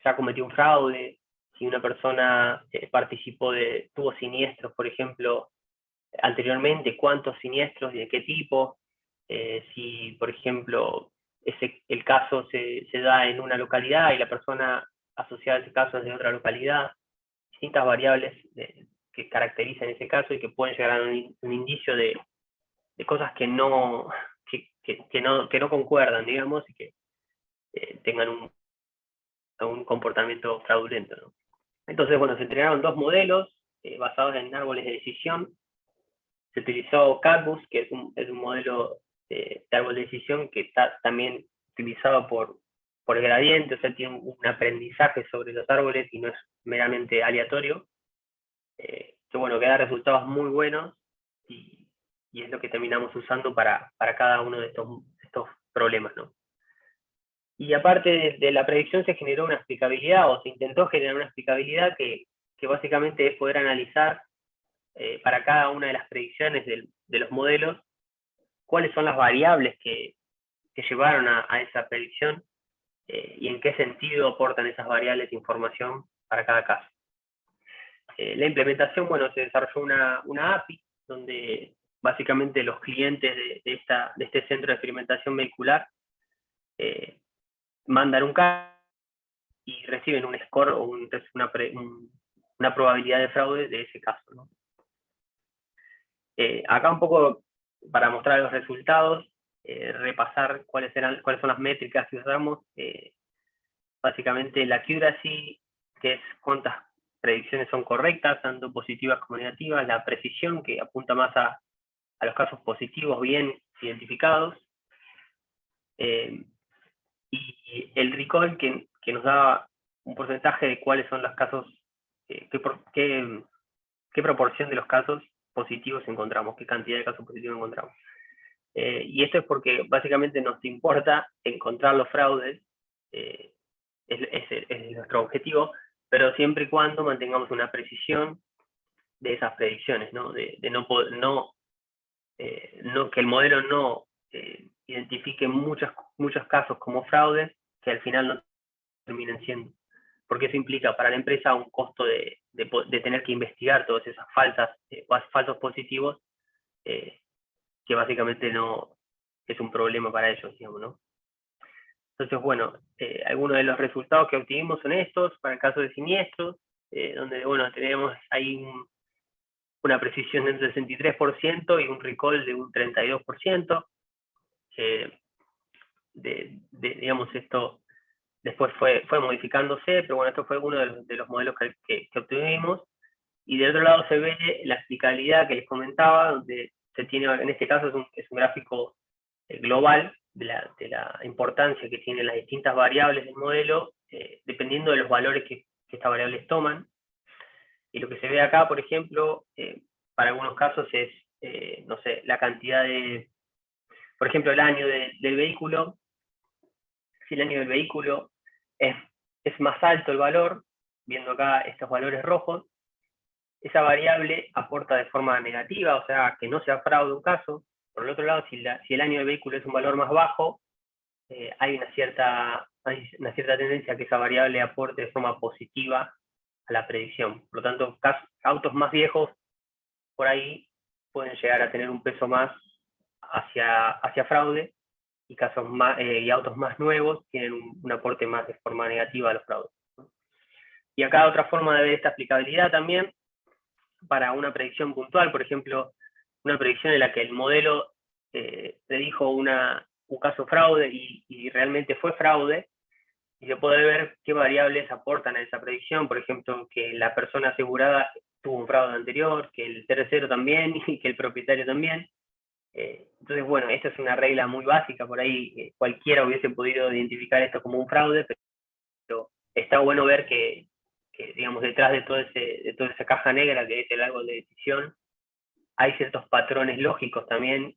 ya cometió un fraude, si una persona tuvo siniestros, por ejemplo, anteriormente, cuántos siniestros y de qué tipo, si, por ejemplo, el caso se da en una localidad y la persona asociada a ese caso es de otra localidad, distintas variables que caracterizan ese caso y que pueden llegar a un indicio de cosas que no concuerdan, digamos, y que tengan un comportamiento fraudulento, ¿no? Entonces, bueno, se entrenaron 2 modelos basados en árboles de decisión. Se utilizó CADBUS, que es un modelo de árbol de decisión que está también utilizado por gradiente, o sea, tiene un aprendizaje sobre los árboles y no es meramente aleatorio, que bueno, que da resultados muy buenos y es lo que terminamos usando para cada uno de estos problemas, ¿no? Y aparte de la predicción se generó una explicabilidad, o se intentó generar una explicabilidad que básicamente es poder analizar para cada una de las predicciones de los modelos cuáles son las variables que llevaron a esa predicción y en qué sentido aportan esas variables información para cada caso. La implementación, bueno, se desarrolló una API donde básicamente los clientes de este centro de experimentación vehicular mandan un caso y reciben un score o una probabilidad de fraude de ese caso, ¿no? Acá un poco para mostrar los resultados, repasar cuáles son las métricas que usamos. Básicamente la accuracy, que es cuántas predicciones son correctas, tanto positivas como negativas, la precisión, que apunta más a los casos positivos bien identificados, y el recall, que nos da un porcentaje de cuáles son los casos, qué proporción de los casos positivos encontramos, qué cantidad de casos positivos encontramos. Y esto es porque básicamente nos importa encontrar los fraudes, es nuestro objetivo, pero siempre y cuando mantengamos una precisión de esas predicciones, ¿no? De que el modelo no identifique muchos casos como fraudes que al final no terminen siendo, porque eso implica para la empresa un costo de tener que investigar todas esas falsos positivos, que básicamente no es un problema para ellos, digamos, ¿no? Entonces, bueno, algunos de los resultados que obtuvimos son estos, para el caso de siniestros, donde, bueno, tenemos ahí una precisión del 63% y un recall de un 32%. Digamos, esto después fue modificándose, pero bueno, esto fue uno de los modelos que obtuvimos. Y de otro lado se ve la explicabilidad que les comentaba, donde se tiene, en este caso es un gráfico global de la importancia que tienen las distintas variables del modelo, dependiendo de los valores que estas variables toman. Y lo que se ve acá, por ejemplo, para algunos casos es, no sé, la cantidad de, por ejemplo, el año del vehículo. Si el año del vehículo es más alto el valor, viendo acá estos valores rojos, esa variable aporta de forma negativa, o sea, que no se fraude un caso. Por el otro lado, si el año del vehículo es un valor más bajo, hay una cierta tendencia a que esa variable aporte de forma positiva a la predicción. Por lo tanto, autos más viejos por ahí pueden llegar a tener un peso más hacia fraude, y autos más nuevos tienen un aporte más de forma negativa a los fraudes, ¿no? Y acá otra forma de ver esta aplicabilidad también, para una predicción puntual, por ejemplo, una predicción en la que el modelo predijo un caso fraude y realmente fue fraude, y se puede ver qué variables aportan a esa predicción, por ejemplo, que la persona asegurada tuvo un fraude anterior, que el tercero también y que el propietario también. Entonces, bueno, esta es una regla muy básica, por ahí cualquiera hubiese podido identificar esto como un fraude, pero está bueno ver que digamos, detrás de toda esa caja negra que es el árbol de decisión, hay ciertos patrones lógicos también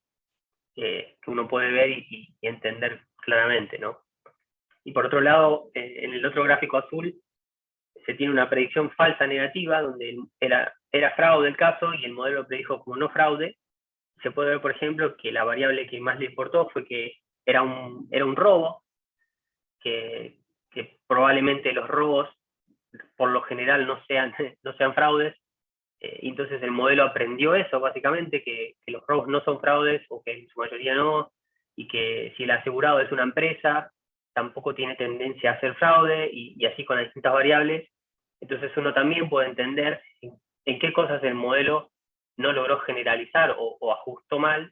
que uno puede ver y entender claramente, ¿no? Y por otro lado, en el otro gráfico azul, se tiene una predicción falsa negativa, donde era fraude el caso y el modelo predijo como no fraude. Se puede ver, por ejemplo, que la variable que más le importó fue que era un robo, que probablemente los robos por lo general no sean fraudes, y entonces el modelo aprendió eso, básicamente, que los robos no son fraudes, o que en su mayoría no, y que si el asegurado es una empresa, tampoco tiene tendencia a hacer fraude, y así con las distintas variables. Entonces uno también puede entender en qué cosas el modelo no logró generalizar o ajustó mal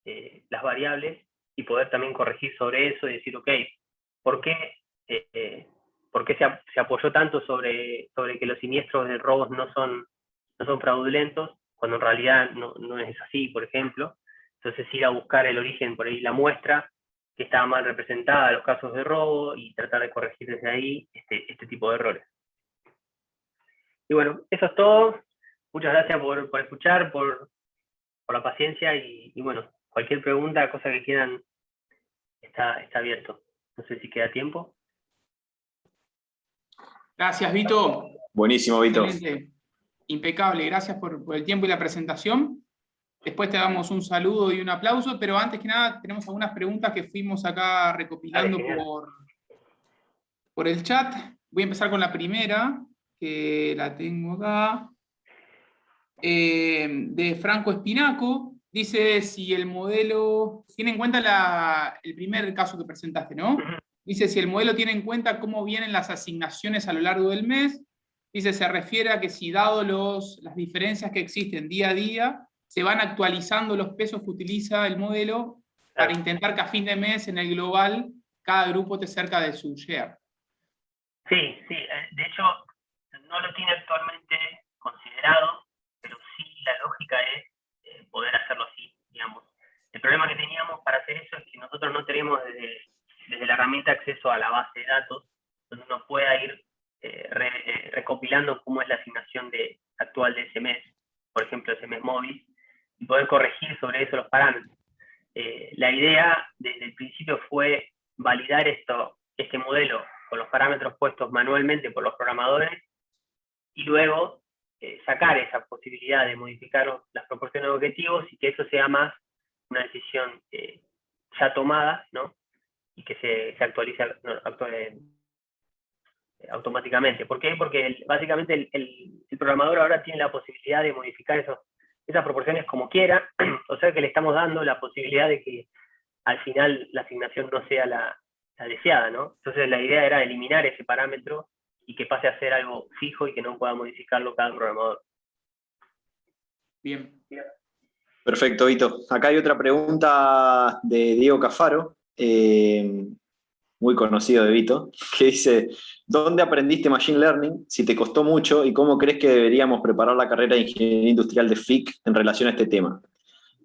las variables, y poder también corregir sobre eso y decir, ok, ¿por qué se apoyó tanto sobre que los siniestros de robos no son fraudulentos, cuando en realidad no es así, por ejemplo? Entonces ir a buscar el origen, por ahí la muestra, que estaba mal representada, los casos de robo, y tratar de corregir desde ahí este tipo de errores. Y bueno, eso es todo. Muchas gracias por escuchar, por la paciencia, y bueno, cualquier pregunta, cosa que quieran, está abierto. No sé si queda tiempo. Gracias, Vito. Buenísimo, Vito. Excelente. Impecable. Gracias por el tiempo y la presentación. Después te damos un saludo y un aplauso, pero antes que nada tenemos algunas preguntas que fuimos acá recopilando por el chat. Voy a empezar con la primera, que la tengo acá. De Franco Espinaco. Dice si el modelo tiene en cuenta el primer caso que presentaste, ¿no? Dice si el modelo tiene en cuenta cómo vienen las asignaciones a lo largo del mes. Dice, se refiere a que si dado las diferencias que existen día a día, se van actualizando los pesos que utiliza el modelo para intentar que a fin de mes, en el global, cada grupo esté cerca de su share. Sí, de hecho, no lo tiene actualmente considerado, pero sí la lógica es poder hacerlo así, digamos. El problema que teníamos para hacer eso es que nosotros no tenemos desde la herramienta acceso a la base de datos, donde uno pueda ir recopilando cómo es la asignación actual de ese mes, por ejemplo, ese mes móvil, y poder corregir sobre eso los parámetros. La idea desde el principio fue validar este modelo con los parámetros puestos manualmente por los programadores, y luego sacar esa posibilidad de modificar las proporciones de objetivos, y que eso sea más una decisión ya tomada, ¿no? Y que se actualice automáticamente. ¿Por qué? Porque básicamente el programador ahora tiene la posibilidad de modificar esas proporciones como quiera, o sea que le estamos dando la posibilidad de que al final la asignación no sea la deseada, ¿no? Entonces la idea era eliminar ese parámetro y que pase a ser algo fijo y que no pueda modificarlo cada programador. Bien. Perfecto, Vito. Acá hay otra pregunta de Diego Cafaro, muy conocido de Vito, que dice, ¿dónde aprendiste Machine Learning? Si te costó mucho, ¿y cómo crees que deberíamos preparar la carrera de Ingeniería Industrial de FIC en relación a este tema?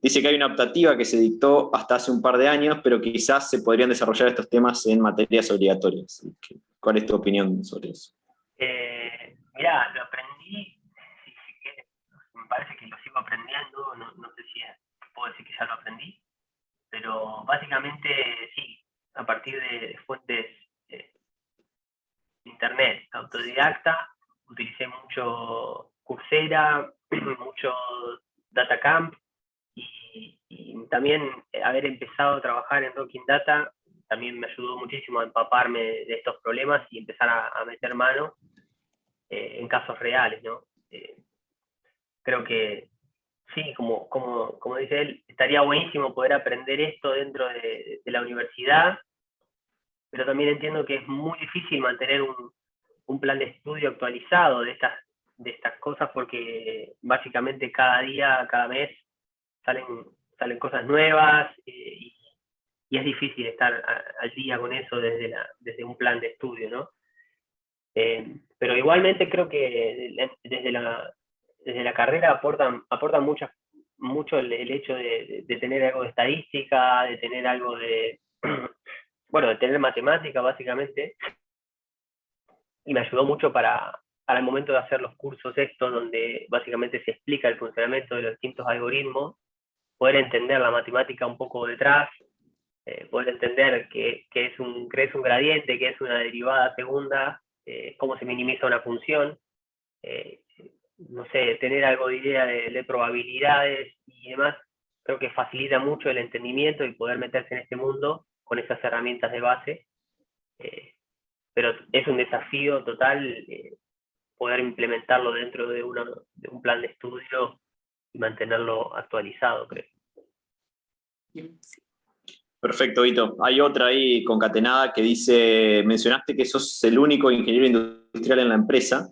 Dice que hay una optativa que se dictó hasta hace un par de años, pero quizás se podrían desarrollar estos temas en materias obligatorias. ¿Cuál es tu opinión sobre eso? Mirá, lo aprendí, me parece que lo sigo aprendiendo, no sé si puedo decir que ya lo aprendí, pero básicamente sí, a partir de fuentes de internet, autodidacta. Utilicé mucho Coursera, mucho DataCamp, y también haber empezado a trabajar en Rocking Data también me ayudó muchísimo a empaparme de estos problemas y empezar a meter mano en casos reales, ¿no? Creo que sí, como dice él, estaría buenísimo poder aprender esto dentro de la universidad, pero también entiendo que es muy difícil mantener un plan de estudio actualizado de estas cosas, porque básicamente cada día, cada mes, salen salen cosas nuevas, y es difícil estar al día con eso desde un plan de estudio, ¿no? Pero igualmente creo que desde la carrera aporta mucho el hecho de tener algo de estadística, de tener algo de, bueno, de tener matemática básicamente, y me ayudó mucho para el momento de hacer los cursos estos, donde básicamente se explica el funcionamiento de los distintos algoritmos, poder entender la matemática un poco detrás, poder entender qué es un gradiente, qué es una derivada segunda, cómo se minimiza una función, no sé, tener algo de idea de probabilidades y demás, creo que facilita mucho el entendimiento y poder meterse en este mundo con esas herramientas de base, pero es un desafío total poder implementarlo dentro de un plan de estudio y mantenerlo actualizado, creo. Bien. Perfecto, Vito. Hay otra ahí concatenada que dice, mencionaste que sos el único ingeniero industrial en la empresa,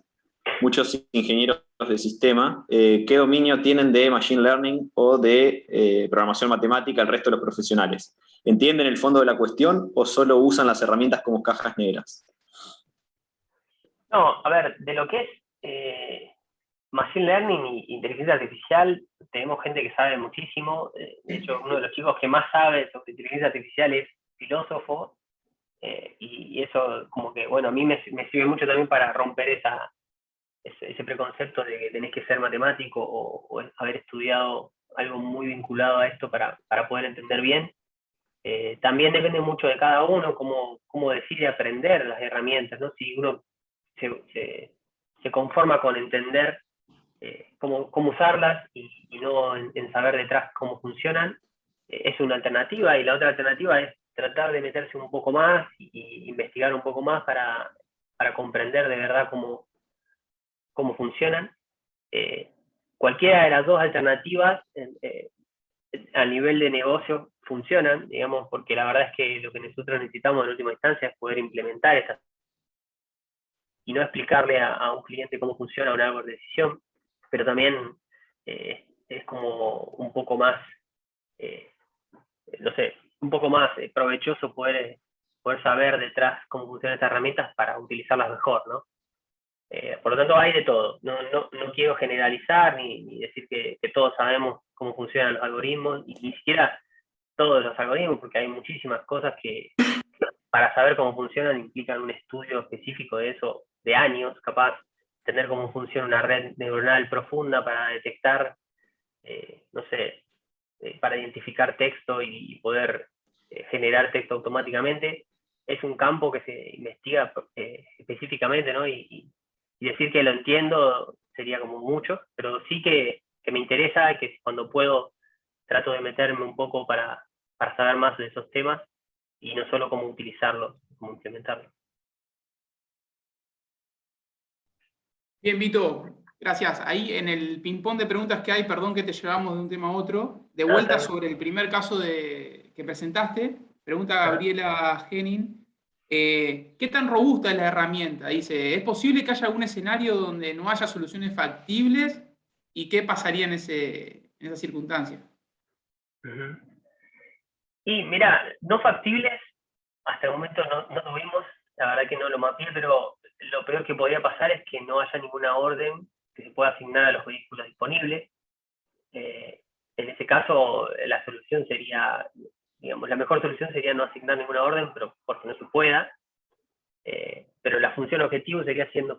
muchos ingenieros de sistema. ¿Qué dominio tienen de Machine Learning o de programación matemática el resto de los profesionales? ¿Entienden el fondo de la cuestión o solo usan las herramientas como cajas negras? No, a ver, de lo que es Machine Learning y inteligencia artificial, tenemos gente que sabe muchísimo. De hecho, uno de los chicos que más sabe sobre inteligencia artificial es filósofo, y eso como que, bueno, a mí me sirve mucho también para romper ese preconcepto de que tenés que ser matemático o haber estudiado algo muy vinculado a esto para poder entender bien. También depende mucho de cada uno cómo decide aprender las herramientas, ¿no? Si uno se conforma con entender cómo usarlas y no en saber detrás cómo funcionan, es una alternativa, y la otra alternativa es tratar de meterse un poco más y investigar un poco más para comprender de verdad cómo funcionan. Cualquiera de las dos alternativas a nivel de negocio funcionan, digamos, porque la verdad es que lo que nosotros necesitamos en última instancia es poder implementar estas y no explicarle a un cliente cómo funciona un árbol de decisión, pero también es como un poco más, no sé, un poco más provechoso poder saber detrás cómo funcionan estas herramientas para utilizarlas mejor, ¿no? Por lo tanto, hay de todo. No quiero generalizar ni decir que todos sabemos cómo funcionan los algoritmos, y ni siquiera todos los algoritmos, porque hay muchísimas cosas que para saber cómo funcionan implican un estudio específico de eso, de años, capaz, entender cómo funciona una red neuronal profunda para detectar, no sé, para identificar texto y poder generar texto automáticamente. Es un campo que se investiga específicamente, ¿no? Y decir que lo entiendo sería como mucho, pero sí que me interesa, que cuando puedo trato de meterme un poco para saber más de esos temas, y no solo cómo utilizarlo, cómo implementarlo. Bien, Vito, gracias. Ahí en el ping-pong de preguntas que hay, perdón que te llevamos de un tema a otro, de vuelta sobre el primer caso que presentaste, pregunta Gabriela Henning, ¿qué tan robusta es la herramienta? Dice, ¿es posible que haya algún escenario donde no haya soluciones factibles? ¿Y qué pasaría en esa circunstancia? Y mira, no factibles, hasta el momento no tuvimos, la verdad que no lo mapeé, pero lo peor que podría pasar es que no haya ninguna orden que se pueda asignar a los vehículos disponibles. En ese caso, la solución sería, digamos, la mejor solución sería no asignar ninguna orden, pero porque no se pueda. Pero la función objetivo seguiría siendo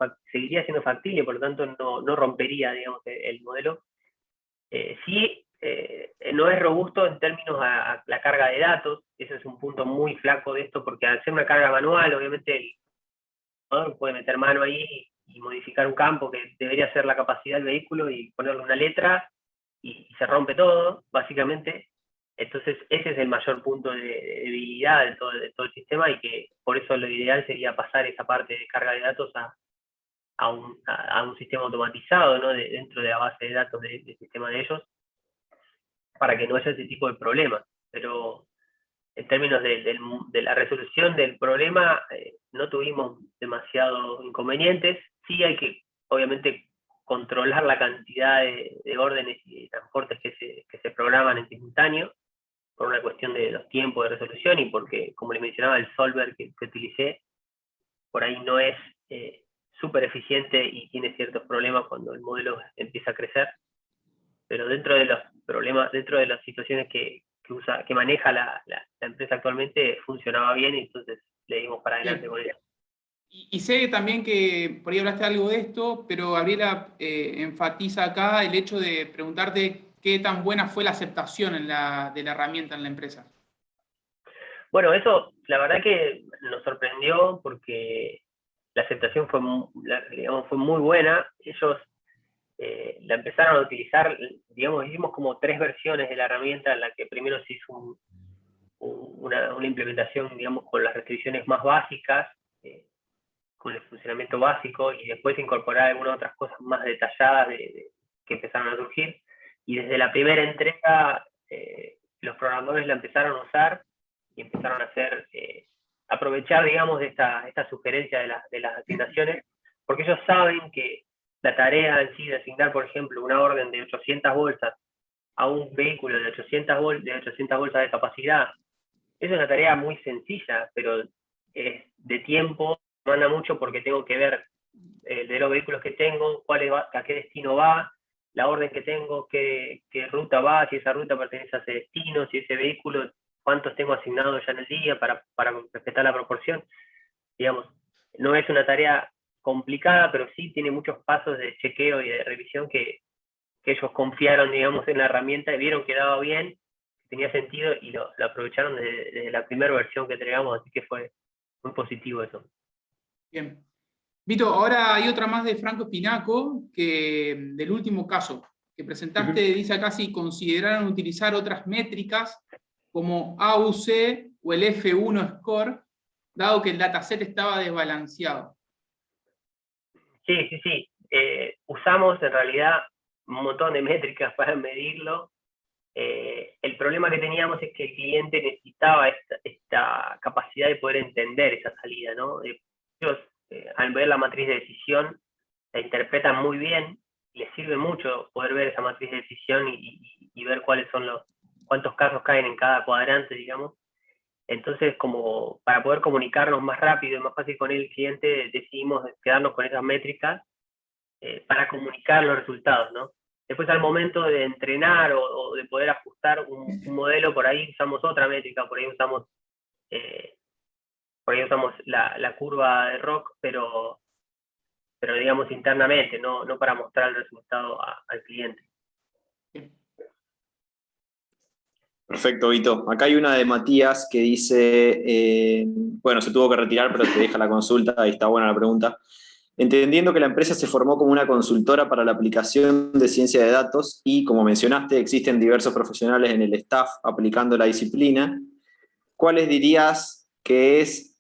factible, por lo tanto no rompería, digamos, el modelo. Sí, no es robusto en términos a la carga de datos. Ese es un punto muy flaco de esto, porque al ser una carga manual, obviamente el jugador puede meter mano ahí y modificar un campo que debería ser la capacidad del vehículo y ponerle una letra, y se rompe todo, básicamente. Entonces ese es el mayor punto de debilidad de todo el sistema, y que por eso lo ideal sería pasar esa parte de carga de datos a un sistema automatizado, ¿no? Dentro de la base de datos del sistema de ellos, para que no haya ese tipo de problemas. Pero en términos de la resolución del problema, no tuvimos demasiados inconvenientes. Sí hay que, obviamente, controlar la cantidad de órdenes y de transportes que se programan en simultáneo, por una cuestión de los tiempos de resolución y porque, como le mencionaba, el solver que utilicé, por ahí no es súper eficiente y tiene ciertos problemas cuando el modelo empieza a crecer, pero dentro de los problemas, dentro de las situaciones que maneja la empresa actualmente, funcionaba bien y entonces le dimos para adelante con ella. Y sé también que por ahí hablaste algo de esto, pero Gabriela enfatiza acá el hecho de preguntarte qué tan buena fue la aceptación de la herramienta en la empresa. Bueno, eso la verdad que nos sorprendió porque la aceptación fue, digamos, fue muy buena. Ellos la empezaron a utilizar, digamos, hicimos como 3 versiones de la herramienta, en la que primero se hizo una implementación, digamos, con las restricciones más básicas, con el funcionamiento básico, y después incorporar algunas otras cosas más detalladas que empezaron a surgir. Y desde la primera entrega, los programadores la empezaron a usar y empezaron a hacer, aprovechar, digamos, de esta sugerencia de las asignaciones, porque ellos saben que la tarea en sí de asignar, por ejemplo, una orden de 800 bolsas a un vehículo de 800 bolsas de capacidad, es una tarea muy sencilla, pero de tiempo manda mucho porque tengo que ver de los vehículos que tengo, a qué destino va, la orden que tengo, qué ruta va, si esa ruta pertenece a ese destino, si ese vehículo, cuántos tengo asignados ya en el día para respetar la proporción. Digamos, no es una tarea complicada, pero sí tiene muchos pasos de chequeo y de revisión que ellos confiaron, digamos, en la herramienta y vieron que daba bien, tenía sentido y lo aprovecharon desde la primera versión que entregamos, así que fue muy positivo eso. Bien. Vito, ahora hay otra más de Franco Espinaco, que del último caso que presentaste, dice acá si consideraron utilizar otras métricas como AUC o el F1 score, dado que el dataset estaba desbalanceado. Sí. Usamos en realidad un montón de métricas para medirlo. El problema que teníamos es que el cliente necesitaba esta capacidad de poder entender esa salida, ¿no? Ellos, al ver la matriz de decisión, la interpretan muy bien, les sirve mucho poder ver esa matriz de decisión y ver cuántos casos caen en cada cuadrante, digamos. Entonces, como para poder comunicarnos más rápido y más fácil con el cliente, decidimos quedarnos con esas métricas para comunicar los resultados, ¿no? Después, al momento de entrenar o de poder ajustar un modelo, por ahí usamos otra métrica, por ahí usamos la curva de ROC, pero digamos internamente, no para mostrar el resultado al cliente. Perfecto, Vito. Acá hay una de Matías que dice, bueno, se tuvo que retirar, pero te deja la consulta y está buena la pregunta. Entendiendo que la empresa se formó como una consultora para la aplicación de ciencia de datos y, como mencionaste, existen diversos profesionales en el staff aplicando la disciplina, ¿cuál dirías que es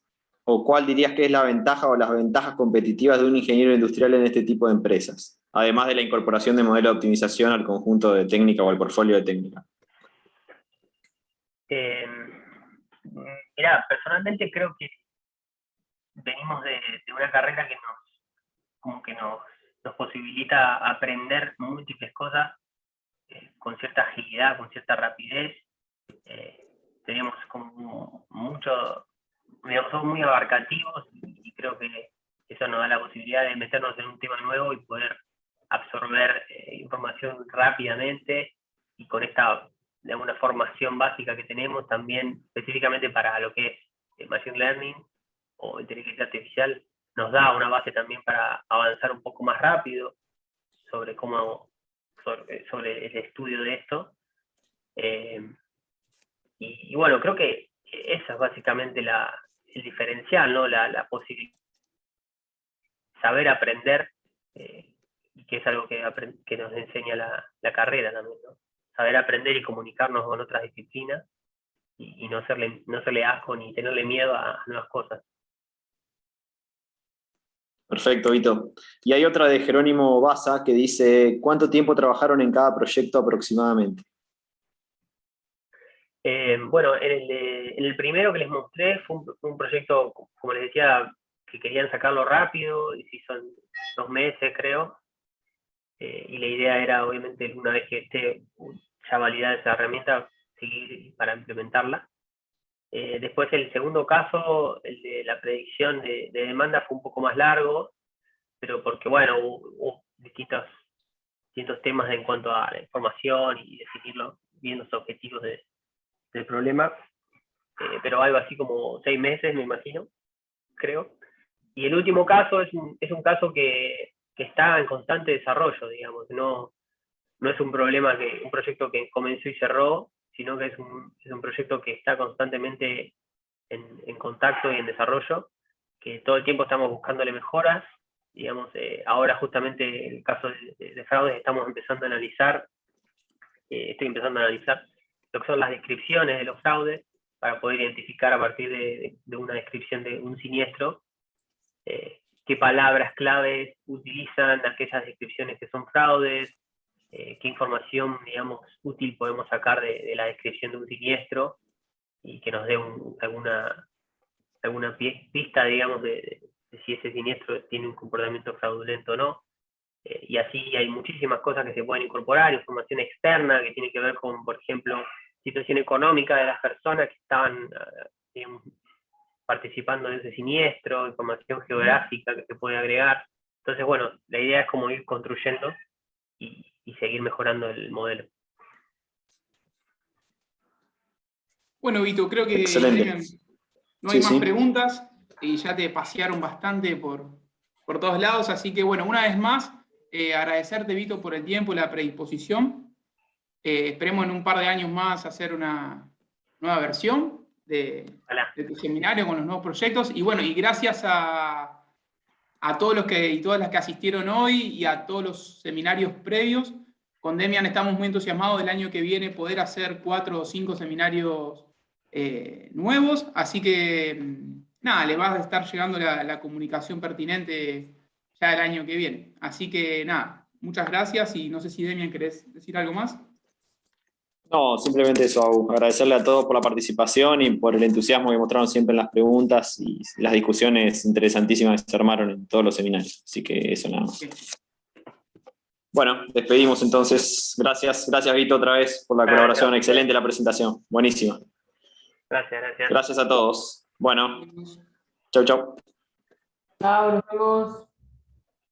la ventaja o las ventajas competitivas de un ingeniero industrial en este tipo de empresas? Además de la incorporación de modelo de optimización al conjunto de técnica o al portfolio de técnica. Mira, personalmente creo que venimos de una carrera que nos posibilita aprender múltiples cosas con cierta agilidad, con cierta rapidez. Tenemos como mucho, digamos, somos muy abarcativos y creo que eso nos da la posibilidad de meternos en un tema nuevo y poder absorber información rápidamente, y con esta, de alguna formación básica que tenemos también específicamente para lo que es Machine Learning o inteligencia artificial, nos da una base también para avanzar un poco más rápido sobre sobre el estudio de esto. Y bueno, creo que esa es básicamente el diferencial, ¿no? La posibilidad de saber aprender, y que es algo que nos enseña la carrera también, ¿no? Saber aprender y comunicarnos con otras disciplinas y no serle asco ni tenerle miedo a nuevas cosas. Perfecto, Vito. Y hay otra de Jerónimo Baza que dice, ¿cuánto tiempo trabajaron en cada proyecto aproximadamente? Bueno, en el primero que les mostré fue un proyecto, como les decía, que querían sacarlo rápido, y sí son 2 meses, creo. y la idea era, obviamente, una vez que esté ya validada esa herramienta, seguir para implementarla. Después el segundo caso, el de la predicción de demanda, fue un poco más largo, pero porque, bueno, hubo distintos temas en cuanto a la información y definirlo bien los objetivos del problema, pero algo así como 6 meses, me imagino, creo. Y el último caso es un caso que está en constante desarrollo, digamos, no es un proyecto que comenzó y cerró, sino que es un proyecto que está constantemente en contacto y en desarrollo, que todo el tiempo estamos buscándole mejoras. Digamos, ahora justamente el caso de fraudes estamos empezando a analizar, estoy empezando a analizar lo que son las descripciones de los fraudes, para poder identificar a partir de una descripción de un siniestro, qué palabras claves utilizan aquellas descripciones que son fraudes, qué información, digamos, útil podemos sacar de la descripción de un siniestro, y que nos dé alguna pista, digamos, de si ese siniestro tiene un comportamiento fraudulento o no. Y así hay muchísimas cosas que se pueden incorporar, información externa que tiene que ver con, por ejemplo, situación económica de las personas que estaban, digamos, participando de ese siniestro, información geográfica que se puede agregar. Entonces, bueno, la idea es como ir construyendo y seguir mejorando el modelo. Bueno, Vito, creo que Excelente. no hay Sí, más sí. preguntas y ya te pasearon bastante por todos lados, así que bueno, una vez más, agradecerte, Vito, por el tiempo y la predisposición. Esperemos en un par de años más hacer una nueva versión de tu seminario con los nuevos proyectos. Y bueno, y gracias a todos los y todas las que asistieron hoy y a todos los seminarios previos. Con Demian estamos muy entusiasmados del año que viene poder hacer 4 o 5 seminarios nuevos. Así que, nada, le va a estar llegando la comunicación pertinente ya el año que viene. Así que, nada, muchas gracias y no sé si Demian querés decir algo más. No, simplemente eso, Agu. Agradecerle a todos por la participación y por el entusiasmo que mostraron siempre en las preguntas y las discusiones interesantísimas que se armaron en todos los seminarios. Así que eso nada más. Bueno, despedimos entonces. Gracias, Vito, otra vez por la colaboración. Excelente la presentación. Buenísima. Gracias. Gracias a todos. Bueno, chau. Chao, nos vemos.